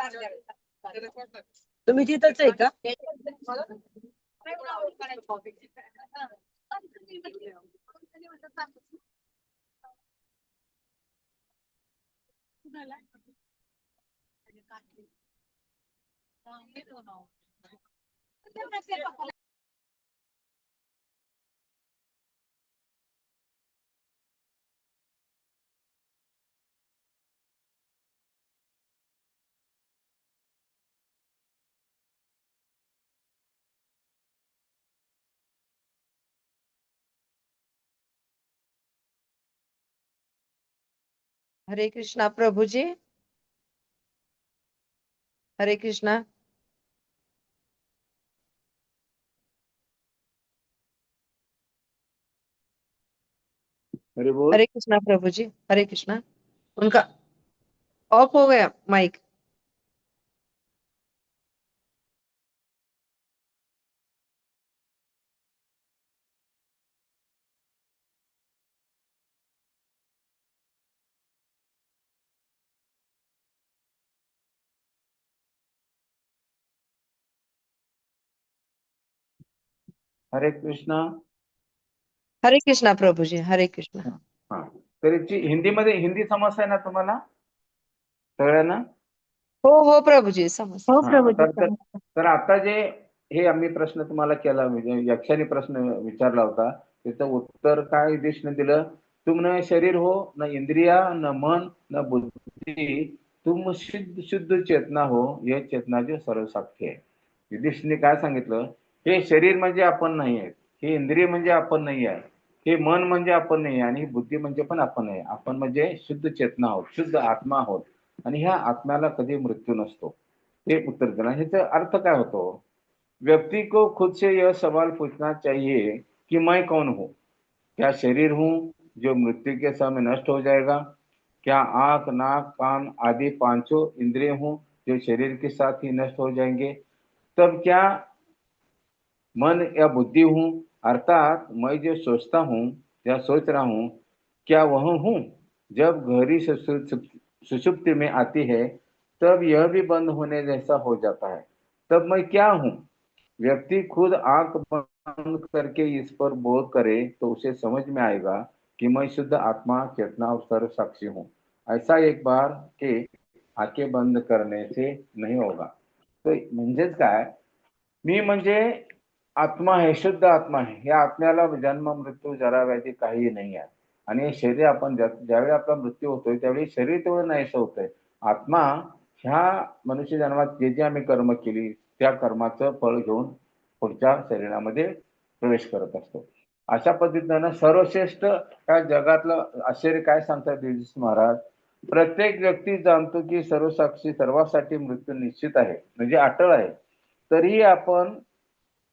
तुम्ही तिथंच आहे का? हरे कृष्णा प्रभु जी. हरे कृष्णा. हरे बोल. हरे कृष्णा प्रभु जी. हरे कृष्णा. उनका ऑफ हो गया माइक. हरे कृष्णा. हरे कृष्णा प्रभु जी. हरे कृष्णा. हा, तर याची हिंदीमध्ये हिंदी समजते ना तुम्हाला सगळ्यांना? हो हो प्रभु जी, समज. हो हा, प्रभूजी. तर आता जे हे आम्ही प्रश्न तुम्हाला केला, म्हणजे यक्षाने प्रश्न विचारला होता, त्याचं उत्तर काय दिशने दिलं? तुम न शरीर हो, न इंद्रिया, न मन, न बुद्धी, तुम शुद्ध शुद्ध चेतना हो, हे चेतना जे सर्व साक्षी आहे. युधिष्ठिरने काय सांगितलं? हे शरीर म्हणजे आपण नाही आहे, हे इंद्रिय म्हणजे आपण नाही आहे, हे मन म्हणजे आपण नाही आहे, आणि ही बुद्धी म्हणजे पण आपण नाही. आपण म्हणजे शुद्ध चेतना आहोत, शुद्ध आत्मा आहोत, आणि ह्या आत्म्याला कधी मृत्यू नसतो. हे उत्तर देना. ह्याचा अर्थ काय होतो? व्यक्ति को खुद से यह सवाल पूछना चाहिए कि मैं कौन हूँ? क्या शरीर हूँ जो मृत्यु के समय नष्ट हो जाएगा? क्या आंख, नाक, कान आदि पांचों इंद्रिय हूँ जो शरीर के साथ ही नष्ट हो जाएंगे? तब क्या मन या बुद्धि हूँ, अर्थात मैं जो सोचता हूँ या सोच रहा हूँ, क्या वह हूँ? जब गहरी सुषुप्ति में आती है तब यह भी बंद होने जैसा हो जाता है। तब मैं क्या हूँ? व्यक्ति खुद आंख बंद करके इस पर बोध करे तो उसे समझ में आएगा कि मैं शुद्ध आत्मा चेतना और सर्व साक्षी हूँ, ऐसा एक बार के आंखें बंद करने से नहीं होगा. तर म्हणजेच काय, मी म्हणजे आत्मा आहे, शुद्ध आत्मा आहे. या आत्म्याला जन्म मृत्यू जरा व्याधी काहीही नाही आहे. आणि हे शरीर आपण ज्यावेळी आपला मृत्यू होतोय त्यावेळी शरीर तेवढं नाहीसं होतंय. आत्मा ह्या मनुष्य जन्मात जे जे आम्ही कर्म केली त्या कर्माचं फळ घेऊन पुढच्या शरीरामध्ये प्रवेश करत असतो. अशा पद्धतीनं सर्वश्रेष्ठ या जगातलं आश्चर्य काय सांगतात देवजी महाराज, प्रत्येक व्यक्ती जाणतो की सर्वसाक्षी सर्वांसाठी मृत्यू निश्चित आहे, म्हणजे अटळ आहे. तरीही आपण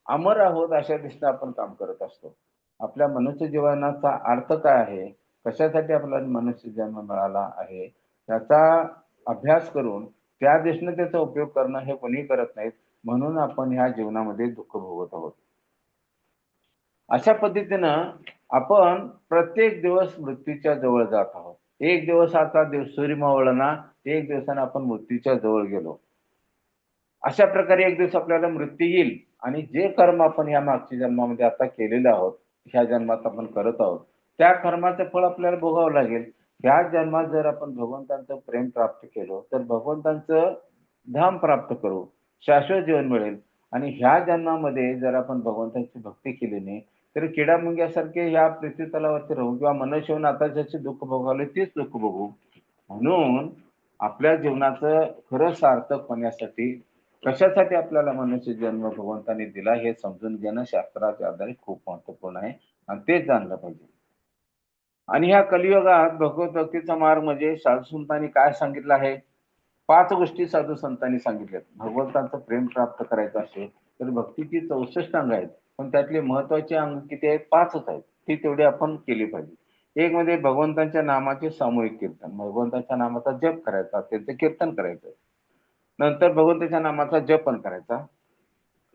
अमर आहोत अशा दिशेने आपण काम करत असतो. आपल्या मनुष्य जीवनाचा अर्थ काय आहे, कशासाठी आपल्याला मनुष्य जन्म मिळाला आहे, त्याचा अभ्यास करून त्या दिशेने त्याचा उपयोग करणं हे कोणी करत नाहीत. म्हणून आपण ह्या जीवनामध्ये दुःख भोगत आहोत. अशा पद्धतीनं आपण प्रत्येक दिवस मृत्यूच्या जवळ जात आहोत. एक दिवस आता सूर्य मावळला ना, एक दिवसानं आपण मृत्यूच्या जवळ गेलो. अशा प्रकारे एक दिवस आपल्याला मृत्यू येईल आणि जे कर्म आपण ह्या मागच्या जन्मामध्ये आता केलेले आहोत, ह्या जन्मात आपण करत आहोत, त्या कर्माचं फळ आपल्याला भोगावं लागेल. ह्या जन्मात जर आपण भगवंतांचं प्रेम प्राप्त केलं तर भगवंतांचं धाम प्राप्त करू, शाश्वत जीवन मिळेल. आणि ह्या जन्मामध्ये जर आपण भगवंताची भक्ती केली नाही तर किडामुंग्यासारखे ह्या पृथ्वीतलावरती राहू किंवा मनुष्य होऊन आता जसे दुःख भोगावले तेच दुःख भोगू. म्हणून आपल्या जीवनाचं खरं सार्थक होण्यासाठी कशासाठी आपल्याला मनुष्य जन्म भगवंतांनी दिला हे समजून घेणं शास्त्राच्या आधारे खूप महत्वपूर्ण आहे आणि तेच जाणलं पाहिजे. आणि ह्या कलियुगात भगवत भक्तीचा मार्ग म्हणजे साधू संतांनी काय सांगितलं आहे, 5 गोष्टी साधू संतांनी सांगितल्यात. भगवंतांचं प्रेम प्राप्त करायचं असेल तर भक्तीची 64 अंग आहेत, पण त्यातले महत्वाचे अंग किती आहेत, 5च आहेत. ती तेवढी आपण केली पाहिजे. एक म्हणजे भगवंतांच्या नामाचे सामूहिक कीर्तन, भगवंताच्या नामाचा जप करायचा, त्याचं कीर्तन करायचं. नंतर भगवंताच्या नामाचा जप पण करायचा.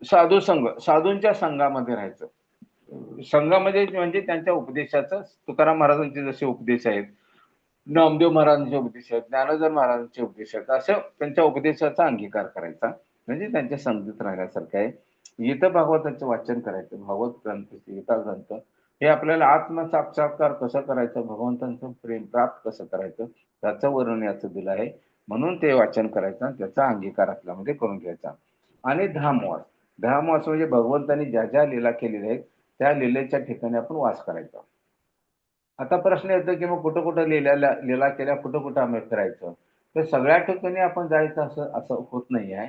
साधू संघ, साधूंच्या संघामध्ये राहायचं. संघामध्ये म्हणजे त्यांच्या उपदेशाचं, तुकाराम महाराजांचे जसे उपदेश आहेत, नामदेव महाराजांचे उपदेश आहेत, ज्ञानोदर महाराजांचे उपदेश आहेत, असं त्यांच्या उपदेशाचा अंगीकार करायचा, म्हणजे त्यांच्या संगतीत राहण्यासारखं आहे. गीता भागवताचं वाचन करायचं, भागवत ग्रंथ, गीता ग्रंथ हे आपल्याला आत्मसाक्षात्कार कसं करायचं, भगवंतांचं प्रेम प्राप्त कसं करायचं त्याचं वर्णन याचं दिलं आहे. म्हणून ते वाचन करायचं, त्याचा अंगीकार आपल्यामध्ये करून घ्यायचा. आणि धामवास, धामवास म्हणजे भगवंतांनी ज्या ज्या लीला केलेल्या आहेत त्या लीलेच्या ठिकाणी आपण वास करायचा. आता प्रश्न येतो की मग कुठं कुठं लीला केल्या, कुठं कुठं आम्ही फिरायचं, तर सगळ्या ठिकाणी आपण जायचं असं होत नाही आहे.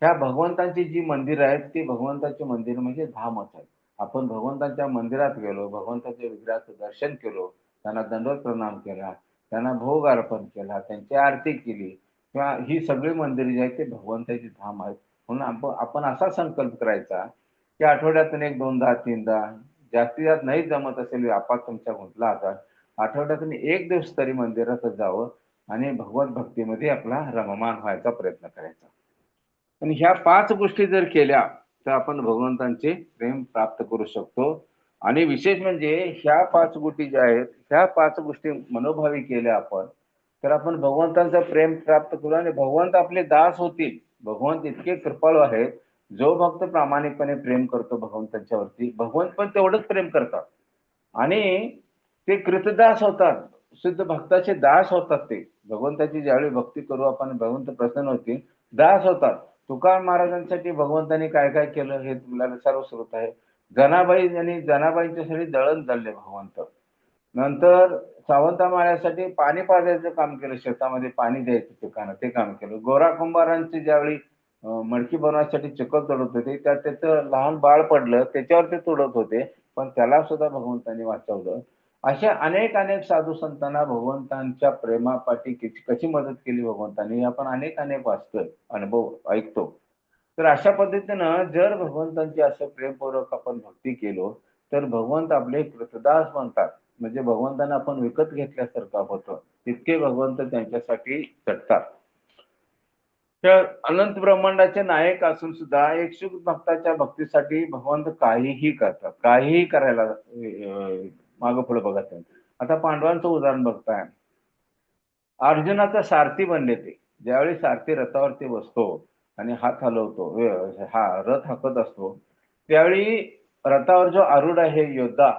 ह्या भगवंतांची जी मंदिरं आहेत ती भगवंताची मंदिर म्हणजे धामच आहेत. आपण भगवंतांच्या मंदिरात गेलो, भगवंताच्या विग्रहाचं दर्शन केलो, त्यांना दंडवत प्रणाम केला, त्यांना भोग अर्पण केला, त्यांची आरती केली, किंवा ही सगळी मंदिरे जी आहेत ते भगवंताची धाम आहेत. म्हणून आपण असा संकल्प करायचा की आठवड्यातून 1, 2दा 3दा, जास्तीत जास्त नाही जमत असेल, व्यापात तुमच्या गुंतला असाल, आठवड्यातून 1 दिवस तरी मंदिरात जावं आणि भगवत भक्तीमध्ये आपला रममान व्हायचा प्रयत्न करायचा. आणि ह्या 5 गोष्टी जर केल्या तर आपण भगवंतांचे प्रेम प्राप्त करू शकतो. आणि विशेष म्हणजे ह्या 5 गोष्टी ज्या आहेत, ह्या 5 गोष्टी मनोभावी केल्या आपण तर आपण भगवंतांचं प्रेम प्राप्त करू आणि भगवंत आपले दास होतील. भगवंत इतके कृपाळू आहेत, जो भक्त प्रामाणिकपणे प्रेम करतो भगवंतांच्यावरती, भगवंत पण तेवढंच प्रेम करतात आणि ते कृतदास होतात, शुद्ध भक्ताचे दास होतात. ते भगवंताची ज्यावेळी भक्ती करू आपण, भगवंत प्रसन्न होतील, दास होतात. तुकाराम महाराजांसाठी भगवंतांनी काय काय केलं हे तुम्हाला सर्व श्रोत आहे. जनाबाई आणि जनाबाईंच्यासाठी दळण दळले भगवंत. नंतर सावंता माळ्यासाठी पाणी पाजायचं काम केलं, शेतामध्ये पाणी द्यायचं पिकांना, ते काम केलं. गोरा कुंभारांची ज्यावेळी मडकी बनवायसाठी चिखल तोडत होते, त्यात त्याचं लहान बाळ पडलं, त्याच्यावर ते तोडत होते, पण त्याला सुद्धा भगवंतांनी वाचवलं. अशा अनेक अनेक साधू संतांना भगवंतांच्या प्रेमापाठी कशी मदत केली भगवंतांनी आपण अनेक वाचतोय, अनुभव ऐकतो. तर अशा पद्धतीनं जर भगवंतांची असं प्रेमपूर्वक आपण भक्ती केलो तर भगवंत आपले कृतदास बनतात. म्हणजे भगवंतांना आपण विकत घेतल्यासारखं होतं, तितके भगवंत त्यांच्यासाठी झटतात. तर अनंत ब्रह्मांडाचे नायक असून सुद्धा एक शुद्ध भक्ताच्या भक्तीसाठी भगवंत काहीही करतात, काहीही करायला मागं पुढे बघत नाही. आता पांडवांचं उदाहरण बघताय, अर्जुनाचा सारथी बनले ते. ज्यावेळी सारथी रथावरती बसतो आणि हात हलवतो, हा रथ हाकत असतो, त्यावेळी रथावर जो आरूढ आहे योद्धा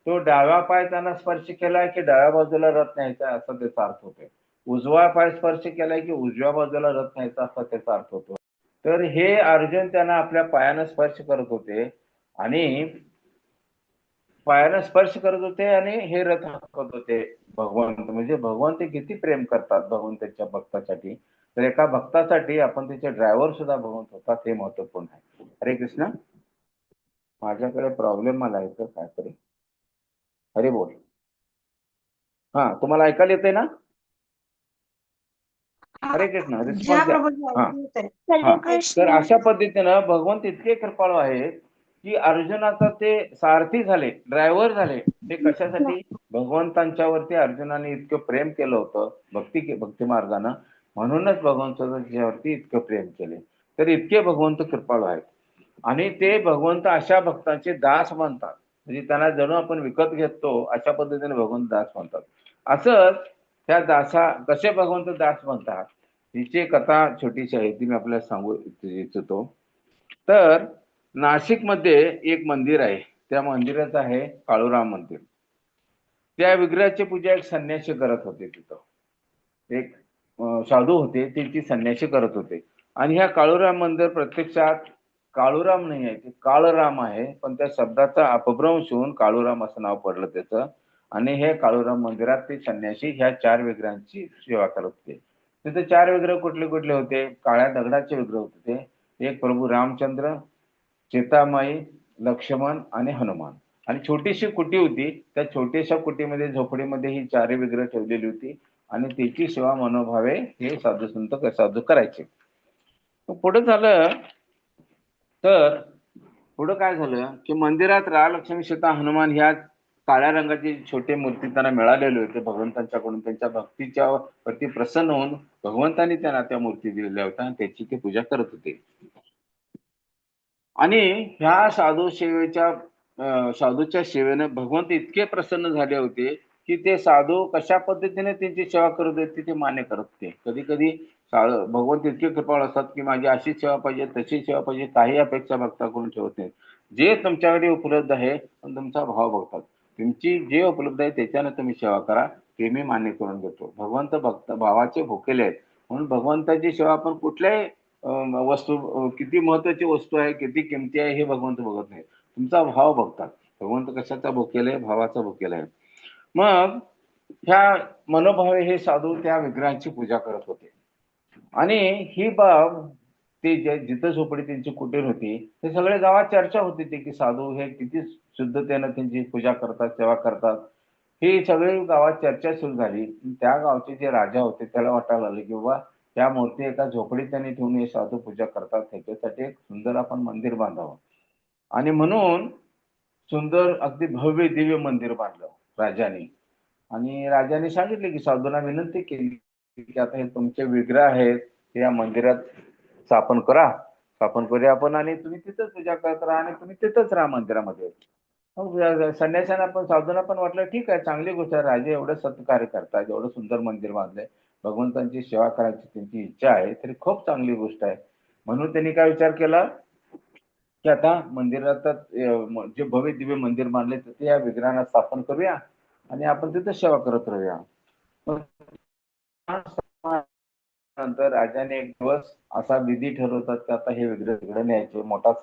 तो डाव्या पाय त्यांना स्पर्श केलाय की डाव्या बाजूला रथ न्यायचा असा त्याचा अर्थ होतोय. उजवा पाय स्पर्श केलाय की उजव्या बाजूला रथ न्यायचा असा त्याचा अर्थ होतो. तर हे अर्जुन त्यांना आपल्या पायानं स्पर्श करत होते आणि पायानं स्पर्श करत होते आणि हे रथ हाकत होते. भगवंत म्हणजे भगवंत किती प्रेम करतात भगवंताच्या भक्तासाठी. तर एका भक्तासाठी आपण त्याचे ड्रायव्हर सुद्धा भगवंत होतात हे महत्वपूर्ण आहे. हरे कृष्ण. माझ्याकडे प्रॉब्लेम मला येतो काहीतरी. हरे बोल. हा, तुम्हाला ऐकायला येते ना? हरे कृष्ण. रिस्पॉन्स द्या. हा. तर अशा पद्धतीनं भगवंत इतके कृपाळू आहेत की अर्जुनाचा ते सारथी झाले, ड्रायव्हर झाले. ते कशासाठी? भगवंतांच्यावरती अर्जुनाने इतकं प्रेम केलं होतं भक्ती मार्गानं, म्हणूनच भगवंताच्यावरती इतकं प्रेम केले. तर इतके भगवंत कृपाळू आहेत आणि ते भगवंत अशा भक्तांचे दास म्हणतात. म्हणजे त्यांना जणू आपण विकत घेतो अशा पद्धतीने भगवंत दास म्हणतात. असंच त्या कसे भगवंत दास म्हणतात हिची एक कथा छोटीशी आहे, ती मी आपल्याला सांगू इच्छितो. तर नाशिकमध्ये एक मंदिर आहे, त्या मंदिराचं आहे काळूराम मंदिर. त्या विग्रहाची पूजा एक संन्यासी करत होते. तिथं एक साधू होते, ते संन्यासी करत होते. आणि ह्या काळूराम मंदिर प्रत्यक्षात काळूराम नाही आहे, ते काळराम आहे, पण त्या शब्दाचा अपभ्रंश होऊन काळूराम असं नाव पडलं त्याचं. आणि हे काळूराम मंदिरात ते संन्यासी ह्या 4 विग्रहांची सेवा करत होते. तिथे 4 विग्रह कुठले कुठले होते? काळ्या दगडाचे विग्रह होते ते. एक प्रभू रामचंद्र, सीतामाई, लक्ष्मण आणि हनुमान. आणि छोटीशी कुटी होती, त्या छोट्याशा कुटीमध्ये झोपडीमध्ये ही 4 विग्रह ठेवलेली होती आणि त्याची सेवा मनोभावे हे साधू संत साधू करायचे. पुढे झालं तर पुढं काय झालं की मंदिरात लक्ष्मी, सीता, हनुमान ह्या काळ्या रंगाची छोटे मूर्ती त्यांना मिळालेले होते भगवंतांच्याकडून. त्यांच्या भक्तीच्या वरती प्रसन्न होऊन भगवंतांनी त्यांना त्या मूर्ती दिलेल्या होत्या आणि त्याची ते पूजा करत होते. आणि ह्या साधूच्या सेवेने भगवंत इतके प्रसन्न झाले होते की ते साधू कशा पद्धतीने त्यांची सेवा करत होते ते मान्य करत होते. कधी कधी भगवंत इतके कृपाळू असतात की माझी अशी सेवा पाहिजे, तशी सेवा पाहिजे, काही अपेक्षा भक्ताकडून ठेवत नाही. जे तुमच्याकडे उपलब्ध आहे पण तुमचा भाव बघतात. तुमची जे उपलब्ध आहे त्याच्यानं तुम्ही सेवा करा, ते मी मान्य करून देतो. भगवंत भावाचे भुकेले आहेत, म्हणून भगवंताची सेवा आपण कुठल्याही वस्तू किती महत्वाची वस्तू आहे, किती किमती आहे हे भगवंत बघत नाही, तुमचा भाव बघतात. भगवंत कशाचा भुकेला आहे? भावाचा भुकेला आहे. मग ह्या मनोभावे हे साधू त्या विग्रहांची पूजा करत होते. आणि ही बाब ते जिथं झोपडी त्यांची कुटीर होती ते सगळे गावात चर्चा होती ती की साधू हे किती शुद्धतेनं त्यांची पूजा करतात, सेवा करतात. ही सगळी गावात चर्चा सुरू झाली. त्या गावचे जे राजा होते त्याला वाटायला लागले की बाबा त्या मूर्ती एका झोपडीत त्यांनी ठेवून हे साधू पूजा करतात, त्याच्यासाठी एक सुंदर आपण मंदिर बांधावं. आणि म्हणून सुंदर अगदी भव्य दिव्य मंदिर बांधलं राजाने. आणि राजाने सांगितले की साधूंना विनंती केली की आता हे तुमचे विग्रह आहेत ते या मंदिरात स्थापन करूया आपण आणि तुम्ही तिथंच पूजा करत राहा आणि तुम्ही तिथंच राहा मंदिरामध्ये. मग संन्याशांना पण साधूंना पण वाटलं ठीक आहे, चांगली गोष्ट आहे, राजे एवढं सत्कार्य करतात, एवढं सुंदर मंदिर बांधलंय, भगवंतांची सेवा करायची त्यांची इच्छा आहे, तरी खूप चांगली गोष्ट आहे. म्हणून त्यांनी काय विचार केला की आता मंदिरात जे भव्य दिव्य मंदिर बांधले तिथे या विग्रहांना स्थापन करूया आणि आपण तिथे सेवा करत राहूया. नंतर राजाने एक दिवस असा विधी ठरवतात की आता हे विग्रह तिकडे न्यायचे. मोठा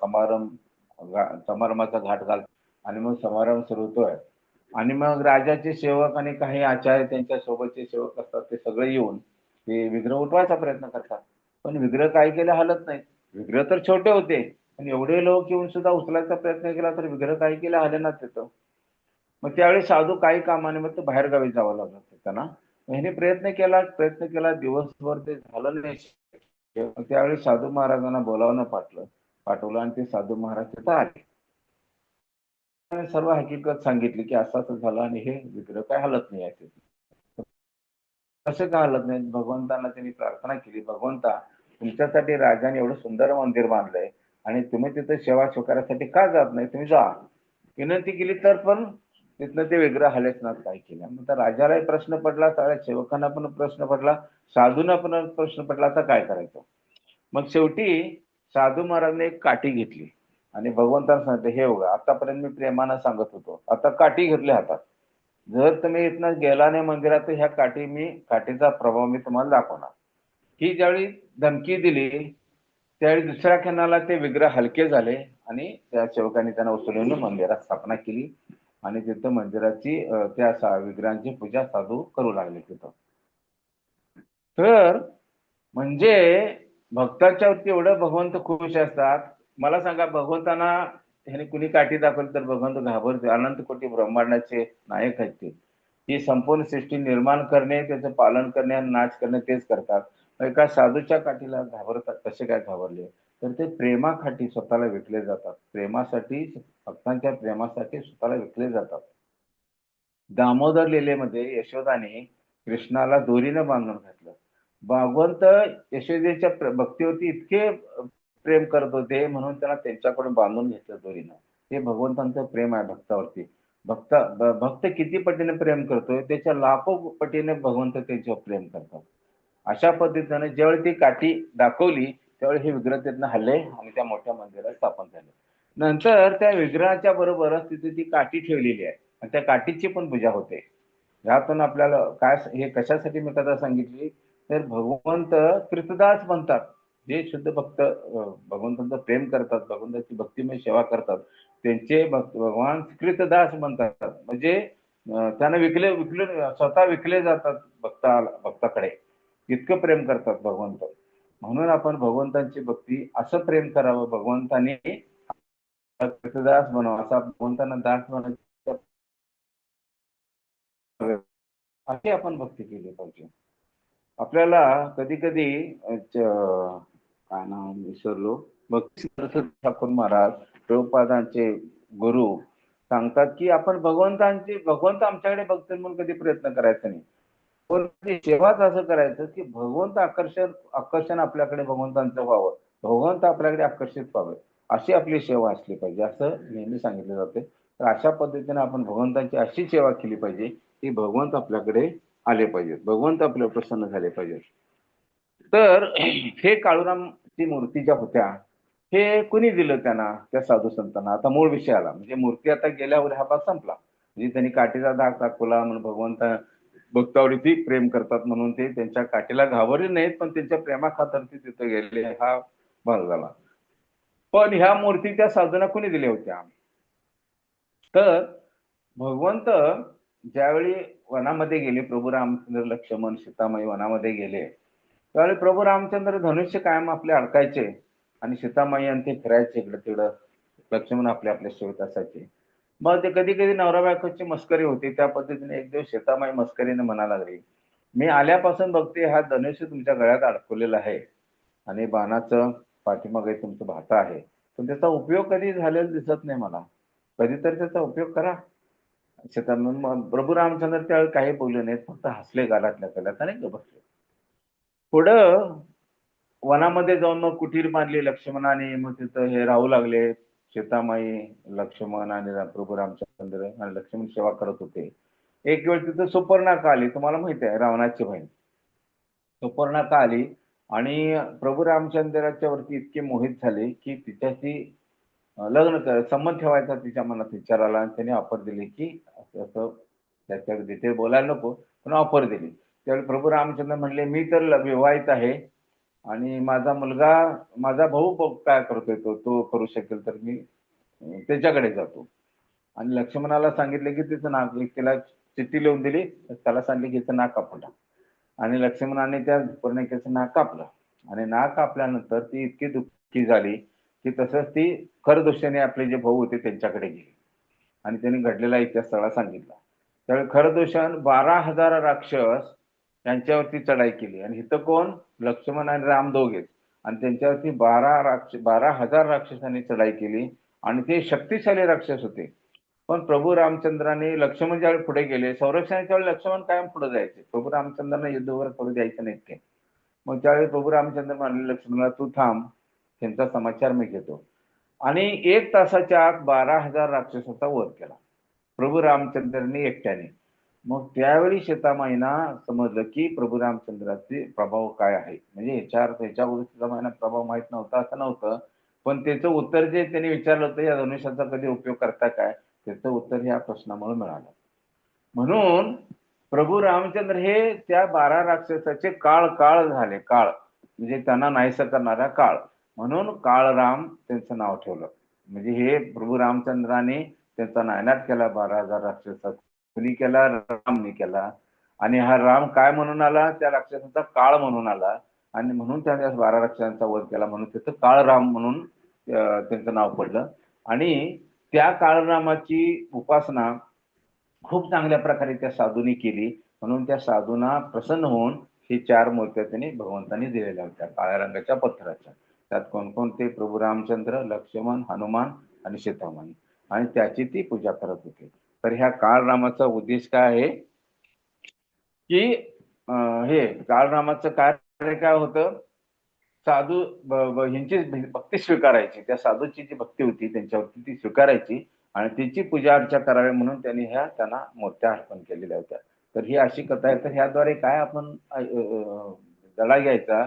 समारंभाचा घाट घाल आणि मग समारंभ सुरू होतोय. आणि मग राजाचे सेवक आणि काही आचार्य त्यांच्या सोबतचे सेवक असतात ते सगळे येऊन ते विग्रह उठवायचा प्रयत्न करतात. पण विग्रह काही केले हलत नाही. विग्रह तर छोटे होते पण एवढे लोक येऊन सुद्धा उचलायचा प्रयत्न केला तर विग्रह काही केले हलेनाच तिथं. मग त्यावेळी साधू काही कामानिमित्त बाहेरगावी जावं लागलं त्यांना. ह्याने प्रयत्न केला दिवसभर ते झालं नाही. त्यावेळी साधू महाराजांना बोलावणं पाठवलं आणि ते साधू महाराज तिथं आले. सर्व हकीकत सांगितली की असं असं झालं आणि हे विग्रह काय हलत नाही आहे. कसं काय हलत नाही? भगवंतांना त्यांनी प्रार्थना केली, भगवंता तुमच्यासाठी राजाने एवढं सुंदर मंदिर बांधलंय आणि तुम्ही तिथे सेवा स्वीकारासाठी का जात नाही? तुम्ही जा. विनंती केली तर पण तिथनं ते विग्रह हलेच नात. काय केलं? मग त्या राजालाही प्रश्न पडला, सगळ्या सेवकांना पण प्रश्न पडला, साधूंना पण प्रश्न पडला, आता काय करायचं? मग शेवटी साधू महाराजांनी एक काठी घेतली आणि भगवंताला सांगते, हे बघा आतापर्यंत मी प्रेमानं सांगत होतो, आता काठी घेतली हातात, जर तुम्ही इथनं गेला नाही मंदिरात तर ह्या काठीचा प्रभाव मी तुम्हाला दाखवणार. ही ज्यावेळी धमकी दिली त्यावेळी दुसऱ्या क्षणाला ते विग्रह हलके झाले आणि त्या सेवकांनी त्यांना उचलून मंदिरात स्थापना केली आणि तिथं मंदिराची त्या विग्रहांची पूजा साधू करू लागले तिथं. तर म्हणजे भक्ताच्या वरती एवढं भगवंत खुश असतात. मला सांगा, भगवंतांना ह्याने कुणी काठी दाखवली तर भगवंत घाबरते. अनंत कोटी ब्रह्मांडाचे नायक आहेत ते. ही संपूर्ण सृष्टी निर्माण करणे, त्याचं पालन करणे आणि नाश करणे तेच करतात. एका साधूच्या काठीला घाबरतात, कसे काय घाबरले? तर ते प्रेमाखाटी स्वतःला विकले जातात. प्रेमासाठी, भक्तांच्या प्रेमासाठी स्वतःला विकले जातात. दामोदर लीलेमध्ये यशोदाने कृष्णाला दोरीनं बांधून घातलं. भगवंत यशोदेच्या भक्तीवरती इतके प्रेम करत होते म्हणून त्याला त्यांच्याकडून बांधून घेतलं दोरीनं. हे भगवंतांचं प्रेम आहे भक्तावरती. भक्त किती पटीने प्रेम करतोय त्याच्या लाखो पटीने भगवंत त्यांच्यावर प्रेम करतात. अशा पद्धतीने ज्यावेळी ती काठी दाखवली त्यावेळी हे विग्रह तिथनं हल्ले आणि त्या मोठ्या मंदिरात स्थापन झाले. नंतर त्या विग्रहाच्या बरोबरच तिथे ती काठी ठेवलेली आहे आणि त्या काठीची पण पूजा होते. ह्यातून आपल्याला काय, हे कशासाठी मी कथा सांगितली तर भगवंत कृतदास बनतात. जे शुद्ध भक्त भगवंतांचं प्रेम करतात, भगवंताची भक्तिमय सेवा करतात, त्यांचे भगवान कृतदास बनतात. म्हणजे त्यांना विकले स्वतः विकले जातात भक्ताकडे. इतकं प्रेम करतात भगवंत. म्हणून आपण भगवंतांची भक्ती असं प्रेम करावं, भगवंताने कृतदास बनावं, असा भगवंतांना दास बनायचं अशी आपण भक्ती केली पाहिजे. आपल्याला कधी कधी काय नाव विसरलो, भक्ती ठाकूर महाराज प्रभुपादांचे गुरु सांगतात की आपण भगवंत आमच्याकडे बघतील म्हणून कधी प्रयत्न करायचा नाही, पण सेवाच असं करायचं की भगवंत आकर्षण आपल्याकडे भगवंतांचं व्हावं, भगवंत आपल्याकडे आकर्षित व्हावे, अशी आपली सेवा असली पाहिजे असं नेहमी सांगितलं जाते. तर अशा पद्धतीने आपण भगवंतांची अशी सेवा केली पाहिजे की भगवंत आपल्याकडे आले पाहिजेत, भगवंत आपल्या प्रसन्न झाले पाहिजेत. तर हे काळूरामची मूर्ती ज्या होत्या हे कुणी दिलं त्यांना, त्या साधू संतांना. आता मूळ विषय आला, म्हणजे मूर्ती आता गेल्यावर हा भाग संपला. म्हणजे त्यांनी काठीचा दाग दाखवला म्हणून भगवंत भक्तावरती प्रेम करतात म्हणून ते त्यांच्या काठीला घाबरले नाहीत, पण त्यांच्या प्रेमाखातर ते तिथे गेले, हा भाग झाला. पण ह्या मूर्ती त्या साधूंना कुणी दिल्या होत्या तर भगवंत ज्यावेळी वनामध्ये गेले, प्रभू रामचंद्र लक्ष्मण सीतामाई वनामध्ये गेले त्यावेळी प्रभू रामचंद्र धनुष्य कायम आपले अडकायचे आणि सीतामाई आणि ते फिरायचे इकडं तिकडं, लक्ष्मण आपल्या सेवेत असायचे. मग ते कधी कधी नवरा बायकोची मस्करी होती. त्या पद्धतीने एक दिवस सीतामाई मस्करीने म्हणायला लागली, मी आल्यापासून बघते हा धनुष्य तुमच्या गळ्यात अडकवलेला आहे आणि बाणाचं पाठीमागे तुमचं भाता आहे, पण त्याचा उपयोग कधी झालेला दिसत नाही मला, कधीतरी त्याचा उपयोग करा. प्रभू रामचंद्र त्यावेळी काही बोलले नाहीत, फक्त हसले गालातल्या कल्यात आणि बसले. पुढं वनामध्ये जाऊन मग कुटीर बांधली लक्ष्मणाने, मग तिथं हे राहू लागले. सीतामाई, लक्ष्मण आणि प्रभू रामचंद्र आणि लक्ष्मण सेवा करत होते. एक वेळ तिथं सुपर्णका आली, तुम्हाला माहिती आहे रावणाची बहीण सुपर्णका आली आणि प्रभू रामचंद्राच्या वरती इतके मोहित झाले की तिच्याशी संबंध ठेवायचा तिच्या मनात विचार आला आणि त्याने ऑफर दिली की असं त्याच्या डिटेल बोलायला नको, पण ऑफर दिली. त्यावेळी प्रभू रामचंद्र म्हणले, मी तर विवाहित आहे आणि माझा भाऊ काय करतोय तो करू शकेल तर मी त्याच्याकडे जातो. आणि लक्ष्मणाला सांगितले की तिचं नाक, तिला चिठ्ठी लिहून दिली, त्याला सांगितले की तिचं नाक कापू टाक. आणि लक्ष्मणाने त्या सुपर्णकेचं नाक कापलं आणि नाक कापल्यानंतर ती इतकी दुःखी झाली की तसंच ती खरदृश्याने आपले जे भाऊ होते त्यांच्याकडे गेली आणि त्यांनी घडलेला इतिहास सगळा सांगितला. त्यावेळी खरदूषण 12,000 राक्षस त्यांच्यावरती चढाई केली आणि इथं कोण, लक्ष्मण आणि राम दोघेच, आणि त्यांच्यावरती 12,000 राक्षसांनी चढाई केली आणि ते शक्तिशाली राक्षस होते. पण प्रभू रामचंद्राने लक्ष्मण ज्यावेळी पुढे गेले संरक्षणाच्या वेळी लक्ष्मण कायम पुढे जायचे, प्रभू रामचंद्रांना युद्ध वगैरे करू द्यायचं नाही ते. मग त्यावेळी प्रभू रामचंद्र म्हणले लक्ष्मणला, तू थांब, त्यांचा समाचार मी घेतो. आणि 1 तासाच्या आत 12,000 राक्षसाचा वध केला प्रभू रामचंद्रांनी एकट्याने. मग त्यावेळी सीतामाईंना समजलं की प्रभू रामचंद्राचे प्रभाव काय आहे. म्हणजे ह्याच्या अगोदर सीतामाईंना प्रभाव माहित नव्हता असं नव्हतं, पण त्याचं उत्तर जे त्यांनी विचारलं होतं, या धनुष्याचा कधी उपयोग करता काय, त्याचं उत्तर या प्रश्नामुळे मिळालं. म्हणून प्रभू रामचंद्र हे त्या 12 राक्षसाचे काळ झाले, काळ म्हणजे त्यांना नाहीसं करणारा काळ, म्हणून काळराम त्यांचं नाव ठेवलं. म्हणजे हे प्रभू रामचंद्राने त्यांचा नायनाट केला 12,000 राक्षसात. कुणी केला? रामने केला. आणि हा राम काय म्हणून आला? त्या राक्षसाचा काळ म्हणून आला, आणि म्हणून त्या 12 राक्षसांचा वध केला, म्हणून त्याचं काळराम म्हणून त्यांचं नाव पडलं. आणि त्या काळरामाची उपासना खूप चांगल्या प्रकारे त्या साधूंनी केली, म्हणून त्या साधूंना प्रसन्न होऊन ही 4 मूर्त्या त्यांनी भगवंतांनी दिलेल्या होत्या काळ्या रंगाच्या पत्थराच्या. त्यात कोणकोणते? प्रभू रामचंद्र, लक्ष्मण, हनुमान आणि सीतामाई, आणि त्याची ती पूजा करत होते. तर ह्या काळरामाचा उद्देश काय आहे की हे काळरामाचं कार्य काय होतं? साधू ह्यांची भक्ती स्वीकारायची, त्या साधूची जी भक्ती होती त्यांच्यावरती ती स्वीकारायची, आणि तिची पूजा अर्चा करावी म्हणून त्यांनी त्यांना मूर्त्या अर्पण केलेल्या होत्या. तर ही अशी कथा आहे. तर ह्याद्वारे काय आपण धडा घ्यायचा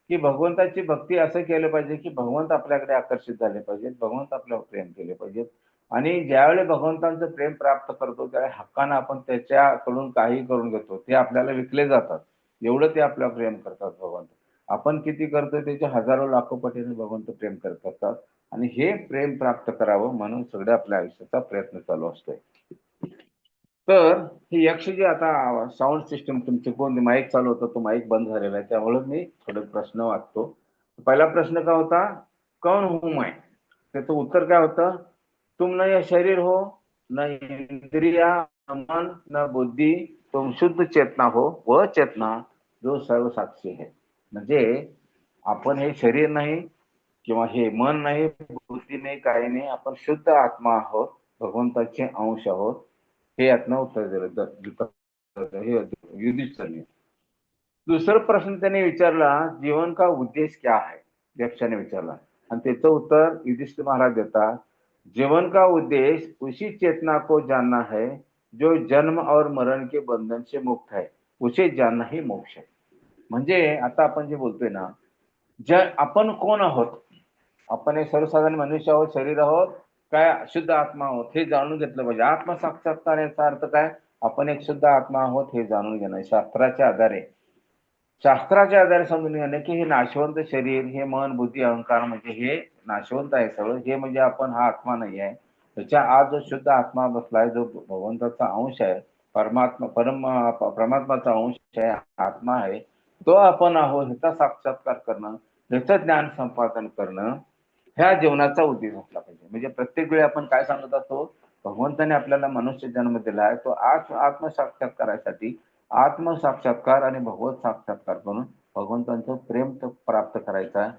की भगवंताची भक्ती असं केलं पाहिजे की भगवंत आपल्याकडे आकर्षित झाले पाहिजेत, भगवंत आपल्यावर प्रेम केले पाहिजेत. आणि ज्यावेळी भगवंतांचं प्रेम प्राप्त करतो त्यावेळी हक्कानं आपण त्याच्याकडून काही करून घेतो, ते आपल्याला विकले जातात, एवढं ते आपल्यावर प्रेम करतात भगवंत. आपण किती करतो त्याच्या हजारो लाखो पटीने भगवंत प्रेम करत असतात, आणि हे प्रेम प्राप्त करावं म्हणून सगळ्या आपल्या आयुष्याचा प्रयत्न चालू असतोय. तर हे यक्ष जे आता साऊंड सिस्टम तुमचे कोण माईक चालू होतं, तो माईक बंद झालेला आहे, त्यामुळे मी थोडे प्रश्न वाचतो. पहिला प्रश्न काय होता? कौन हूं मैं? त्याचं उत्तर काय होतं? तुम न यह शरीर हो, न इंद्रिया, न मन, न बुद्धी, तुम शुद्ध चेतना हो, वह चेतना जो सर्व साक्षी है. म्हणजे आपण हे शरीर नाही किंवा हे मन नाही, बुद्धी नाही, काही नाही, आपण शुद्ध आत्मा आहोत, भगवंताचे अंश आहोत. हे यातनं उत्तर दिलं हे युधिष्ठिराने. दुसरा प्रश्न त्याने विचारला, जीवन का उद्देश क्या है? यक्षाने विचारला, आणि त्याचं उत्तर युधिष्ठिर महाराज देतात, जीवन का उद्देश्य उसी चेतना को जानना है जो जन्म और मरण के बंधन से मुक्त है, उसे जानना ही मोक्ष है. म्हणजे आता आपण जे बोलतोय ना, आपण कोण आहोत? आपण एक सर्वसाधारण मनुष्य आहोत, शरीर आहोत, काय शुद्ध आत्मा आहोत, हे जाणून घेतलं पाहिजे. आत्मसाक्षात्कार याचा अर्थ काय? आपण एक शुद्ध आत्मा आहोत हे जाणून घेणं. शास्त्राच्या आधारे समजून घेणं की हे नाशवंत शरीर, हे मन, बुद्धी, अहंकार म्हणजे हे नाशवंत आहे सगळं, हे म्हणजे आपण हा आत्मा नाही आहे. त्याच्या आज जो शुद्ध आत्मा बसलाय, जो भगवंताचा अंश आहे, परमात्माचा अंश आहे, आत्मा आहे, तो आपण आहोत, ह्याचा साक्षात्कार करणं, ह्याचं ज्ञान संपादन करणं, ह्या जीवनाचा उद्देश असला पाहिजे. म्हणजे प्रत्येक वेळी आपण काय सांगत असतो? भगवंताने आपल्याला मनुष्य जन्म दिला आहे, तो आत्मसाक्षात्कारासाठी आत्मसाक्षात्कार आणि भगवत साक्षात्कार करून भगवंतांचं प्रेम प्राप्त करायचं आहे.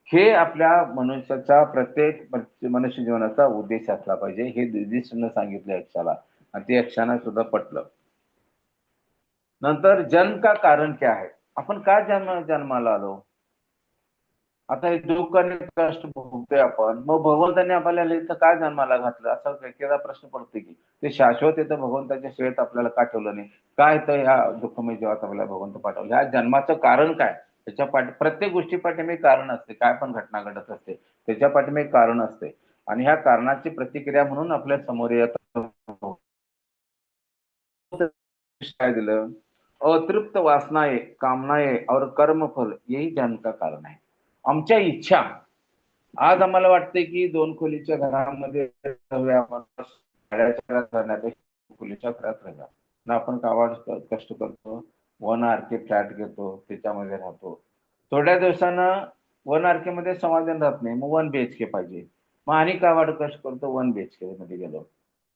हे आपल्या मनुष्याचा प्रत्येक मनुष्य जीवनाचा उद्देश असला पाहिजे, हे युधिष्ठिराने सांगितलं यक्षाला, आणि ते यक्षांना सुद्धा पटलं. नंतर जन्म का कारण क्या है? आपण का जन्माला आलो? आता हे दुःख आणि कष्ट भोगतोय आपण, मग भगवंताने आपल्याला इथं काय जन्माला घातलं, असा एखादा प्रश्न पडतो की ते शाश्वत येतं भगवंताच्या सेवेत आपल्याला का ठेवलं नाही? काय तर ह्या दुःखमय जीवात आपल्याला भगवंत पाठवलं? ह्या जन्माचं कारण काय? त्याच्या प्रत्येक गोष्टी पाठीमागे कारण असते, काय पण घटना घडत असते त्याच्या पाठीमागे कारण असते, आणि ह्या कारणाची प्रतिक्रिया म्हणून आपल्या समोर येत काय दिलं? अतृप्त वासनाएं, कामनाएं और कर्मफल यही जन्म का कारण आहे. आमच्या इच्छा, आज आम्हाला वाटते की 2 खोलीच्या घरामध्ये खोलीच्या घरात राहणार ना, आपण कावाड कष्ट करतो, 1 RK फ्लॅट घेतो, त्याच्यामध्ये राहतो. थोड्या दिवसानं 1 RK मध्ये समाधान राहत नाही, मग 1 BHK पाहिजे, मग आणि कावाड कष्ट करतो, 1 BHK मध्ये गेलो,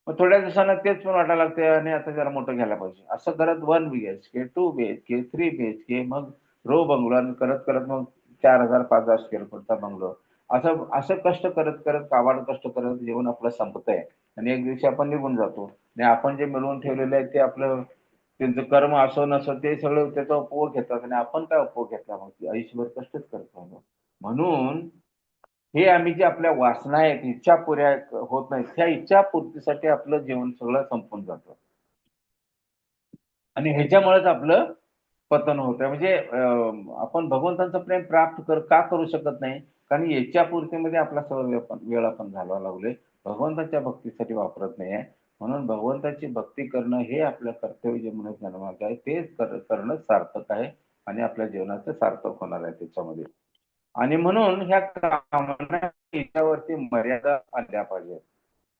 मग थोड्या दिवसांना तेच पण वाटायला लागते आणि आता जरा मोठं घ्यायला पाहिजे. असं करत 1 BHK, 2 BHK, 3 BHK, मग रो बंगलो, आणि करत करत मग 4,000 5,000 स्क्वेअर फूटचा बंगलो. असं असं कष्ट करत करत, काबाड कष्ट करत जीवन आपलं संपतंय, आणि एक दिवशी आपण निघून जातो. आणि आपण जे मिळवून ठेवलेलं आहे ते आपलं, त्यांचं कर्म असो नसो, ते सगळं त्याचा उपभोग घेतात, आणि आपण काय उपभोग घेतला? मग आयुष्यभर कष्टच करतो. म्हणून हे आम्ही जे आपल्या वासना आहेत, इच्छा पुऱ्या होत नाहीत, त्या इच्छा पूर्तीसाठी आपलं जीवन सगळं संपून जातं, आणि ह्याच्यामुळेच आपलं पतन होत आहे. म्हणजे आपण भगवंतांचं प्रेम प्राप्त का करू शकत नाही? कारण याच्या पूर्तीमध्ये आपला सर्व वेळ आपण घालवायला लागलोय. भगवंताच्या भक्तीसाठी वापरत नाहीये. म्हणून भगवंताची भक्ती करणं हे आपलं कर्तव्य जे म्हणून जन्मात आहे तेच करणं सार्थक आहे आणि आपल्या जीवनाचं सार्थक होणार आहे त्याच्यामध्ये. आणि म्हणून ह्या कामांना याच्यावरती मर्यादा आणल्या पाहिजे.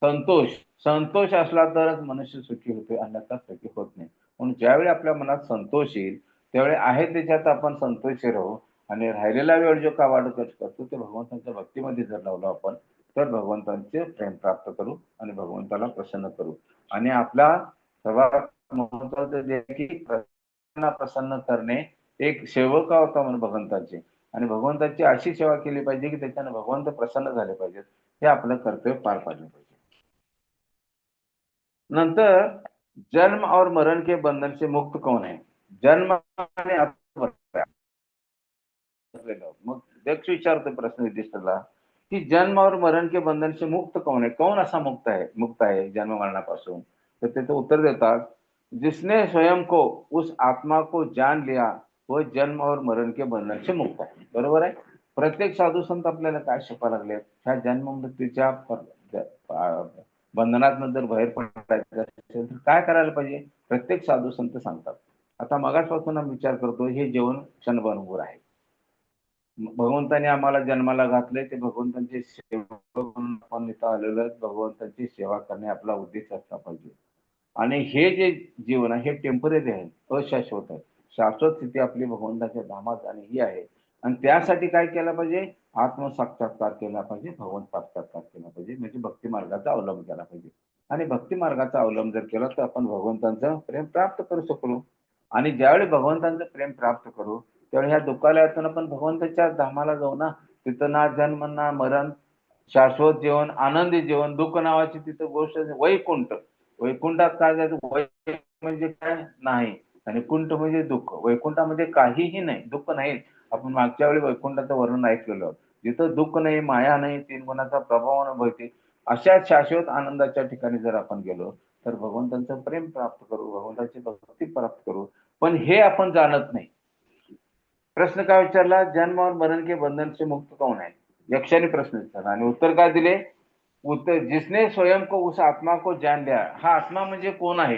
संतोष संतोष असला तरच मनुष्य सुखी होतो, अन्यथा सुखी होत नाही. म्हणून ज्यावेळी आपल्या मनात संतोष येईल त्यावेळी आहे त्याच्यात आपण संतोषी राहू आणि राहिलेला वेळ जो का वाढत करतो ते भगवंताच्या भक्तीमध्ये जर लावलो आपण तर भगवंतांचे प्रेम प्राप्त करू आणि भगवंताला प्रसन्न करू. आणि आपला सर्वात महत्वाचं जे की प्रसन्न करणे एक सेवक होता म्हणून भगवंताचे आणि भगवंताची अशी सेवा केली पाहिजे की त्याच्याने भगवंत प्रसन्न झाले पाहिजेत. हे आपलं कर्तव्य पार पाडलं पाहिजे. नंतर जन्म और मरण के बंधन से मुक्त कौन है? जन्म आणि मग दक्ष विचारतो प्रश्न युधिष्ठिरला की जन्म और मरण के बंधन से मुक्त कौन है? कौन असा मुक्त आहे जन्म मरणापासून? तर त्याचं उत्तर देतात जिसने स्वयं को उस आत्मा को जान लिया वो जन्म और मरण के बंधन से मुक्त आहे. बरोबर आहे. प्रत्येक साधू संत आपल्याला काय शिकवा लागले? ह्या जन्म मृत्यूच्या बंधनात जर बाहेर पडायचं असेल तर काय करायला पाहिजे? प्रत्येक साधू संत सांगतात. आता मगाचपासून आम्ही विचार करतो हे जीवन क्षणभंगुर आहे. भगवंताने आम्हाला जन्माला घातले ते भगवंतांची सेवा म्हणून आपण इथं आलेलो भगवंताची सेवा करणे आपला उद्देश असला पाहिजे. आणि हे जे जीवन आहे हे टेम्पररी आहे, अशाश्वत आहे. शाश्वत स्थिती आपली भगवंताच्या धामात जाणे ही आहे. आणि त्यासाठी काय केलं पाहिजे? आत्मसाक्षात्कार केला पाहिजे, भगवंत साक्षात्कार केला पाहिजे, म्हणजे भक्ती मार्गाचा अवलंब केला पाहिजे. आणि भक्ती मार्गाचा अवलंब जर केला तर आपण भगवंतांचं प्रेम प्राप्त करू शकलो. आणि ज्यावेळी भगवंतांचं प्रेम प्राप्त करू त्यावेळी ह्या दुःखालयातून आपण भगवंताच्या धामाला जाऊ ना. तिथं ना जन्म ना मरण, शाश्वत जीवन, आनंदी जीवन, दुःख नावाची तिथं गोष्ट वैकुंठ. वैकुंठात काय जायचं? वै म्हणजे काय नाही आणि कुंठ म्हणजे दुःख. वैकुंठामध्ये काहीही नाही, दुःख नाही. आपण मागच्या वेळी वैकुंठाचं वर्णन ऐकलेलं. जिथं दुःख नाही, माया नाही, तीन गुणाचा प्रभाव अनुभवते अशा शाश्वत आनंदाच्या ठिकाणी जर आपण गेलो तर भगवंतांचं प्रेम प्राप्त करू, भगवंताची भक्ती प्राप्त करू. पण हे आपण जाणत नाही. प्रश्न काय विचारला? जन्म और मरण के बंधन से मुक्त कौन है? यक्षाने प्रश्न विचारला आणि उत्तर काय दिले? उत्तर जिसने स्वयं को उस आत्मा को जान लिया. हा आत्मा म्हणजे कोण आहे?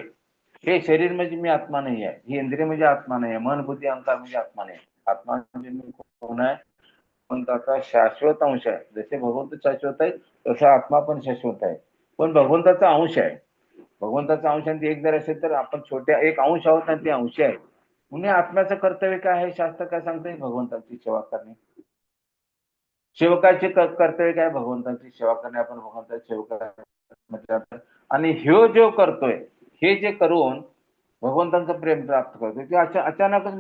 हे शरीर म्हणजे मी आत्मा नाही आहे, ही इंद्रिय म्हणजे आत्मा नाही आहे, मन बुद्धी अहंकार म्हणजे आत्मा नाही. आत्मा म्हणजे मी कोण आहे? भगवंताचा शाश्वत अंश आहे. जसे भगवंत शाश्वत आहे तसा आत्मा पण शाश्वत आहे, पण भगवंताचा अंश आहे. भगवंताचा अंश आणि एक जर असेल तर आपण छोट्या एक अंश आहोत आणि ते अंश आहे. म्हणजे आत्म्याचं कर्तव्य काय आहे? शास्त्र काय सांगते? भगवंताची सेवा करणे. सेवकाचे कर्तव्य काय? भगवंताची सेवा करणे. आपण भगवंताची सेवा आणि ह्यो जो करतोय हे जे करून भगवंतांचं प्रेम प्राप्त करतोय की अचानकच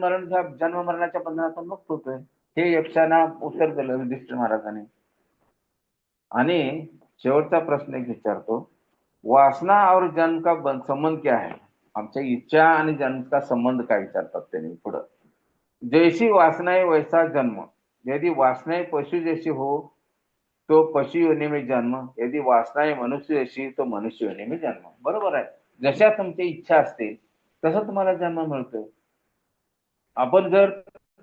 जन्म मरणाच्या बंधनातून मुक्त होतोय. हे यक्षांना उत्तर दिलं युधिष्ठिर महाराजांनी. आणि शेवटचा प्रश्न एक विचारतो, वासना और जन्म का संबंध क्या है? आमच्या इच्छा आणि जन्म संबंध काय विचारतात त्यांनी पुढं. जैसी वासनाएं वैसा जन्म, यदि वासनाएं पशु जैसी हो तो पशु योनी में जन्म, यदि वासनाएं मनुष्य जैसी तो मनुष्य योनी में जन्म. बरोबर आहे. जशा तुमची इच्छा असते तसं तुम्हाला जन्म मिळतोय. आपण जर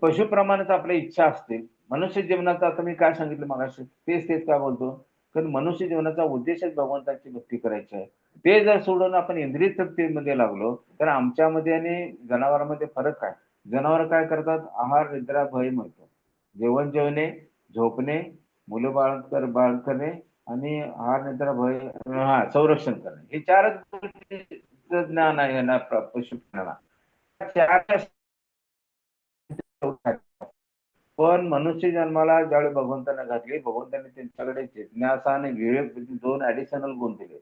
पशुप्रमाणेच आपल्या इच्छा असतील, मनुष्य जीवनाचा आता मी काय सांगितलं मगाशी तेच काय बोलतो, कारण मनुष्य जीवनाचा उद्देशच भगवंताची भक्ती करायची आहे. ते जर सोडून आपण इंद्रिय तृप्तीमध्ये लागलो तर आमच्यामध्ये आणि जनावरांमध्ये फरक आहे. जनावर काय करतात? आहार निद्रा भय म्हणतो. जेवण जेवणे, झोपणे, मुलं बाळ करणे आणि आहार निद्रा भय संरक्षण करणे, हे चारच गोष्टींचं ज्ञान आहे ना पशुप्राणाला. पण मनुष्य जन्माला ज्यावेळी भगवंताने घातली, भगवंताने त्यांच्याकडे जिज्ञासा आणि विवेक दोन ऍडिशनल गुण दिले.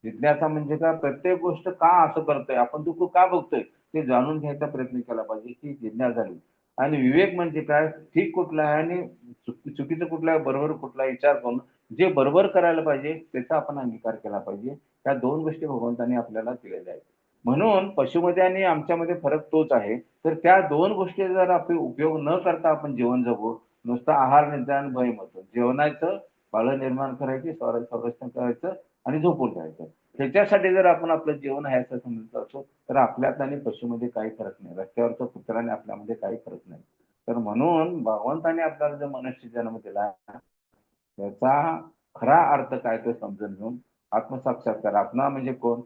जिज्ञासा म्हणजे काय? प्रत्येक गोष्ट का असं करतोय, आपण दुःख का बघतोय ते जाणून घ्यायचा प्रयत्न केला पाहिजे, ही जिज्ञासा झाली. आणि विवेक म्हणजे काय? ठीक कुठला आहे आणि चुकीचं कुठला आहे, बरोबर कुठला विचार करून जे बरोबर करायला पाहिजे त्याचा आपण अंगीकार केला पाहिजे. त्या दोन गोष्टी भगवंतांनी आपल्याला केलेल्या आहेत. म्हणून पशुमध्ये आणि आमच्यामध्ये फरक तोच आहे. तर त्या दोन गोष्टी जर आपण उपयोग न करता आपण जीवन जगू, नुसतं आहार निद्रा आणि भय म्हणतो, जेवणाचं, बाळ निर्माण करायची, संरक्षण करायचं आणि झोपून जायचं, त्याच्यासाठी जर आपण आपलं जीवन आहे असं समजत असो तर आपल्यात आणि पशुमध्ये काही फरक नाही, रस्त्यावरच्या कुत्र्याने आपल्यामध्ये काही फरक नाही. तर म्हणून भगवंताने आपल्याला जो मनुष्य जन्म दिला त्याचा खरा अर्थ काय ते समजून घेऊन आत्मसाक्षात्कार, आत्मा म्हणजे कोण,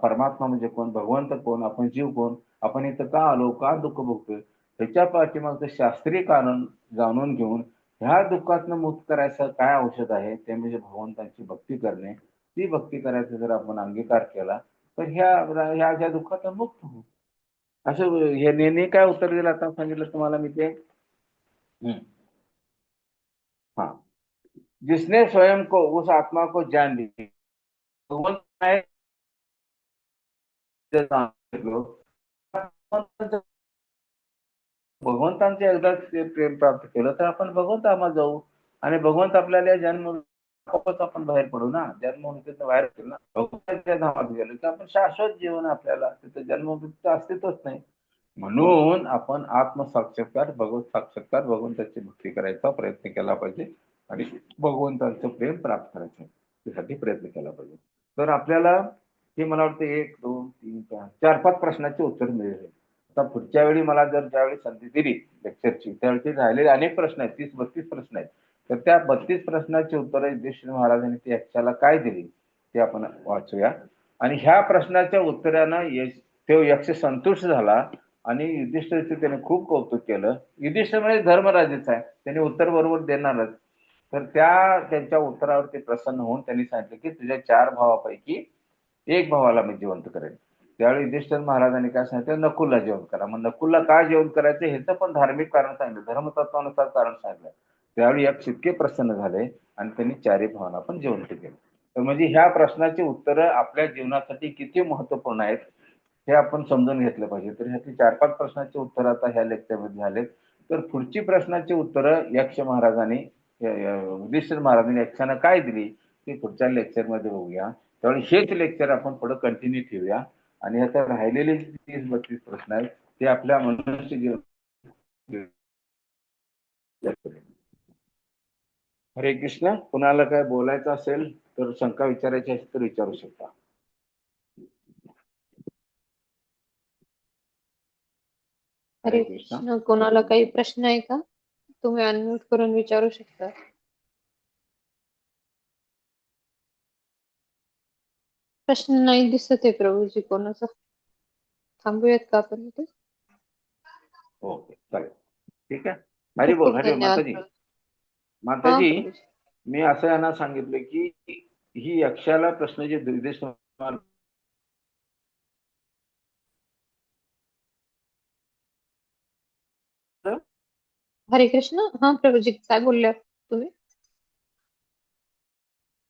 परमात्मा म्हणजे कोण, भगवंत कोण, आपण जीव कोण, आपण इथं का आलो, का दुःख भोगतोय, त्याच्या पाठीमागचं शास्त्रीय कारण जाणून घेऊन ह्या दुःखातनं मुक्त करायचं काय औषध आहे ते म्हणजे भगवंतांची भक्ती करणे. ती भक्ती करायचा जर आपण अंगीकार केला तर ह्या ज्या दुःखातून मुक्त होऊ. असं हे नेहमी काय उत्तर दिलं आता सांगितलं तुम्हाला मी ते. हाँ, जिसने स्वयं को उस आत्मा को जान ली भगवंत आहे ते सांगितलं. भगवंतांचे एकदा ते प्रेम प्राप्त केलं तर आपण भगवंतामध्ये जाऊ आणि भगवंत आपल्याला जन्म वापस आपण बाहेर पडू ना, जन्ममृत्यूतनं बाहेर पडू ना. भगवंताच्या धामात गेलो तर आपण शाश्वत जीवन आपल्याला, तिथं जन्ममृत्यू अस्तित्वच नाही. म्हणून आपण आत्मसाक्षात्कार, भगवत साक्षात्कार, भगवंताची भक्ती करायचा प्रयत्न केला पाहिजे आणि भगवंतांचं प्रेम प्राप्त करायचं त्यासाठी प्रयत्न केला पाहिजे. तर आपल्याला हे मला वाटतं 1, 2, 3, 4, 4-5 प्रश्नाचे उत्तर मिळेल. आता पुढच्या वेळी मला जर ज्यावेळी संधी दिली लेक्चरची त्यावेळी राहिलेले अनेक प्रश्न आहेत, 30-32 प्रश्न आहेत. तर त्या 32 प्रश्नाची उत्तरं युधिष्ठिर महाराजांनी ती यक्षाला काय दिली ते आपण वाचूया. आणि ह्या प्रश्नाच्या उत्तरानं तो यक्ष संतुष्ट झाला आणि युधिष्ठिरचं त्याने खूप कौतुक केलं. युधिष्ठिर म्हणजे धर्मराजाच आहे, त्याने उत्तर बरोबर देणारच. तर त्यांच्या उत्तरावर ते प्रसन्न होऊन त्यांनी सांगितलं की तुझ्या 4 भावापैकी 1 भावाला मी जिवंत करेन. त्यावेळी युधिष्ठिर महाराजांनी काय सांगितलं, नकुलला जेवण करा. मग नकुलला काय जेवण करायचं ह्याचं पण धार्मिक कारण सांगितलं, धर्मतत्वानुसार कारण सांगितलं. त्यावेळी यक्ष इतके प्रसन्न झाले आणि त्यांनी 4ही भावांना पण जिवंत केलं. तर म्हणजे ह्या प्रश्नाची उत्तरं आपल्या जीवनासाठी किती महत्वपूर्ण आहेत हे आपण समजून घेतलं पाहिजे. तर ह्याची 4-5 प्रश्नाची उत्तरं आता ह्या लेक्चरमध्ये झालेत. तर पुढची प्रश्नाची उत्तरं युधिष्ठिर महाराजांनी यक्षांना काय दिली ते पुढच्या लेक्चरमध्ये बघूया. त्यावेळी हेच लेक्चर आपण पुढे कंटिन्यू ठेवूया आणि ह्याचा राहिलेले 30-32 प्रश्न आहेत ते आपल्या मनुष्य जीवन. हरे कृष्ण. कुणाला काय बोलायचं असेल तर शंका विचारायची असेल तर विचारू शकता. हरे कृष्ण. कोणाला काही प्रश्न आहे का? तुम्ही अनम्यूट करून विचारू शकता. प्रश्न नाही दिसत आहे प्रभूजी कोणाचा. थांबूयात का आपण इथे? ओके, चालेल, ठीक आहे. हरी खूप बोल. खूप हरी बोल. धन्यवाद माताजी, प्रभू. हा माताजी, प्रभूजी. मी असं यांना सांगितलं की ही यक्षाला प्रश्न जे युधिष्ठिर हरे कृष्ण. हा प्रभूजी काय बोलले तुम्ही?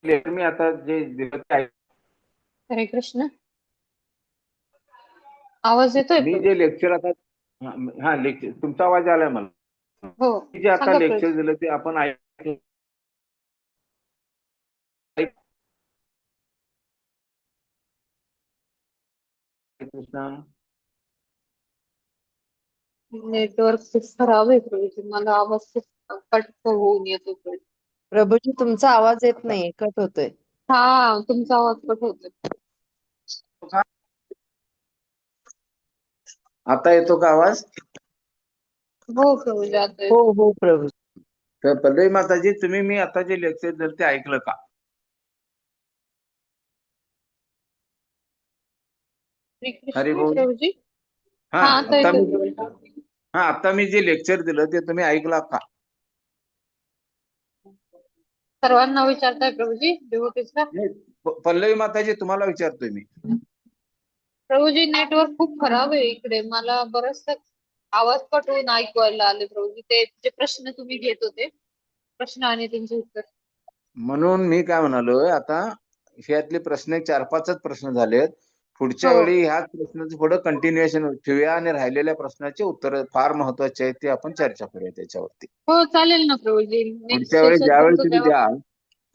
मी आता जे दिलं ते हरे कृष्ण. आवाज येतोय मी प्रभू? जे लेक्चर आता हा लेक्चर तुमचा आवाज आलाय मला. हो मी जे आता सांगा लेक्चर प्रभू. दिलं ते आपण कृष्ण. नेटवर्क खूप खराब आहे प्रभूजी. मला आवाज खूप कट होऊन येतो प्रभू. प्रभूजी तुमचा आवाज येत नाही, कट होतोय. हा तुमचा आवाज कट होतोय. आता येतो का आवाज? हो प्रभूजी आता हो येतो. हो प्रभू. तर पल्लवी माताजी, तुम्ही मी आता जे लेक्चर दिलं ते ऐकलं का? हरे हरी कृष्ण बोल. प्रभूजी. हा हा आता आता येतोय मी प्रभूजी. आता मी जे लेक्चर दिलं ते तुम्ही ऐकला का? सर्वांना विचारताय प्रभूजी डिवोटीजला? नाही, पल्लवी माताजी तुम्हाला विचारतोय मी. प्रभूजी नेटवर्क खूप खराब आहे इकडे. मला बरचसा आवाज कट होऊन ऐकवायला आले प्रभूजी. ते जे प्रश्न तुम्ही घेत होते प्रश्न आणि त्यांचे उत्तर. म्हणून मी काय म्हणालोय, आता ह्यातले प्रश्न 4-5च प्रश्न झालेत. पुढच्या हो वेळी ह्याच प्रश्नाचं पुढे कंटिन्युएशन ठेवूया आणि राहिलेल्या प्रश्नाचे उत्तर फार महत्वाचे आहेत ते आपण चर्चा करूया त्याच्यावरती. हो चालेल ना प्रभूजी. नेक्स्ट पुढच्या वेळी सेशन ज्यावेळी तुमचं तुम्ही तेव्हा. द्याल,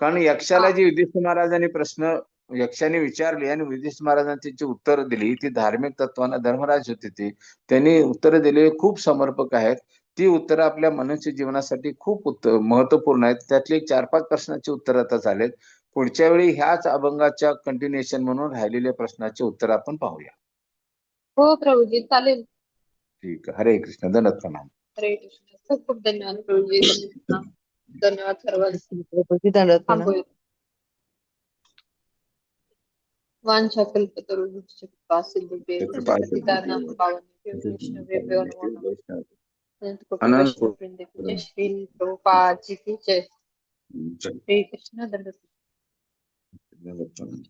कारण यक्षाला हा जी युधिष्ठिर महाराजांनी प्रश्न यक्षाने विचारली आणि युधिष्ठिर महाराजांची जी उत्तरं दिली ती धार्मिक तत्वानं धर्मराज होते ते त्यांनी उत्तरं दिलेली खूप समर्पक आहेत. ती उत्तरं आपल्या मनुष्य जीवनासाठी खूप महत्वपूर्ण आहेत. त्यातली 4-5 प्रश्नाची उत्तरं आता झालेत. पुढच्या वेळी ह्याच अभंगाच्या कंटिन्युएशन म्हणून राहिलेल्या प्रश्नाचे उत्तर आपण पाहूया. हो प्रभूजी चालेल. ठीक आहे. हरे कृष्ण. दंडवत प्रणाम. हरे कृष्ण. खूप खूप धन्यवाद प्रभूजी. धन्यवाद सर्वांना. प्रभूजी दंडवत प्रणाम. थांबूया. वाञ्छाकल्पतरुभ्यश्च कृपासिन्धुभ्यश्च पतितानां पावनेभ्यो वैष्णवेभ्यो नमो नमः. अनंत कोटि वैष्णव वृंद की जय. श्री प्रभुपाद जी की जय. श्री कृष्ण. दंडवत. दंडवत प्रणाम.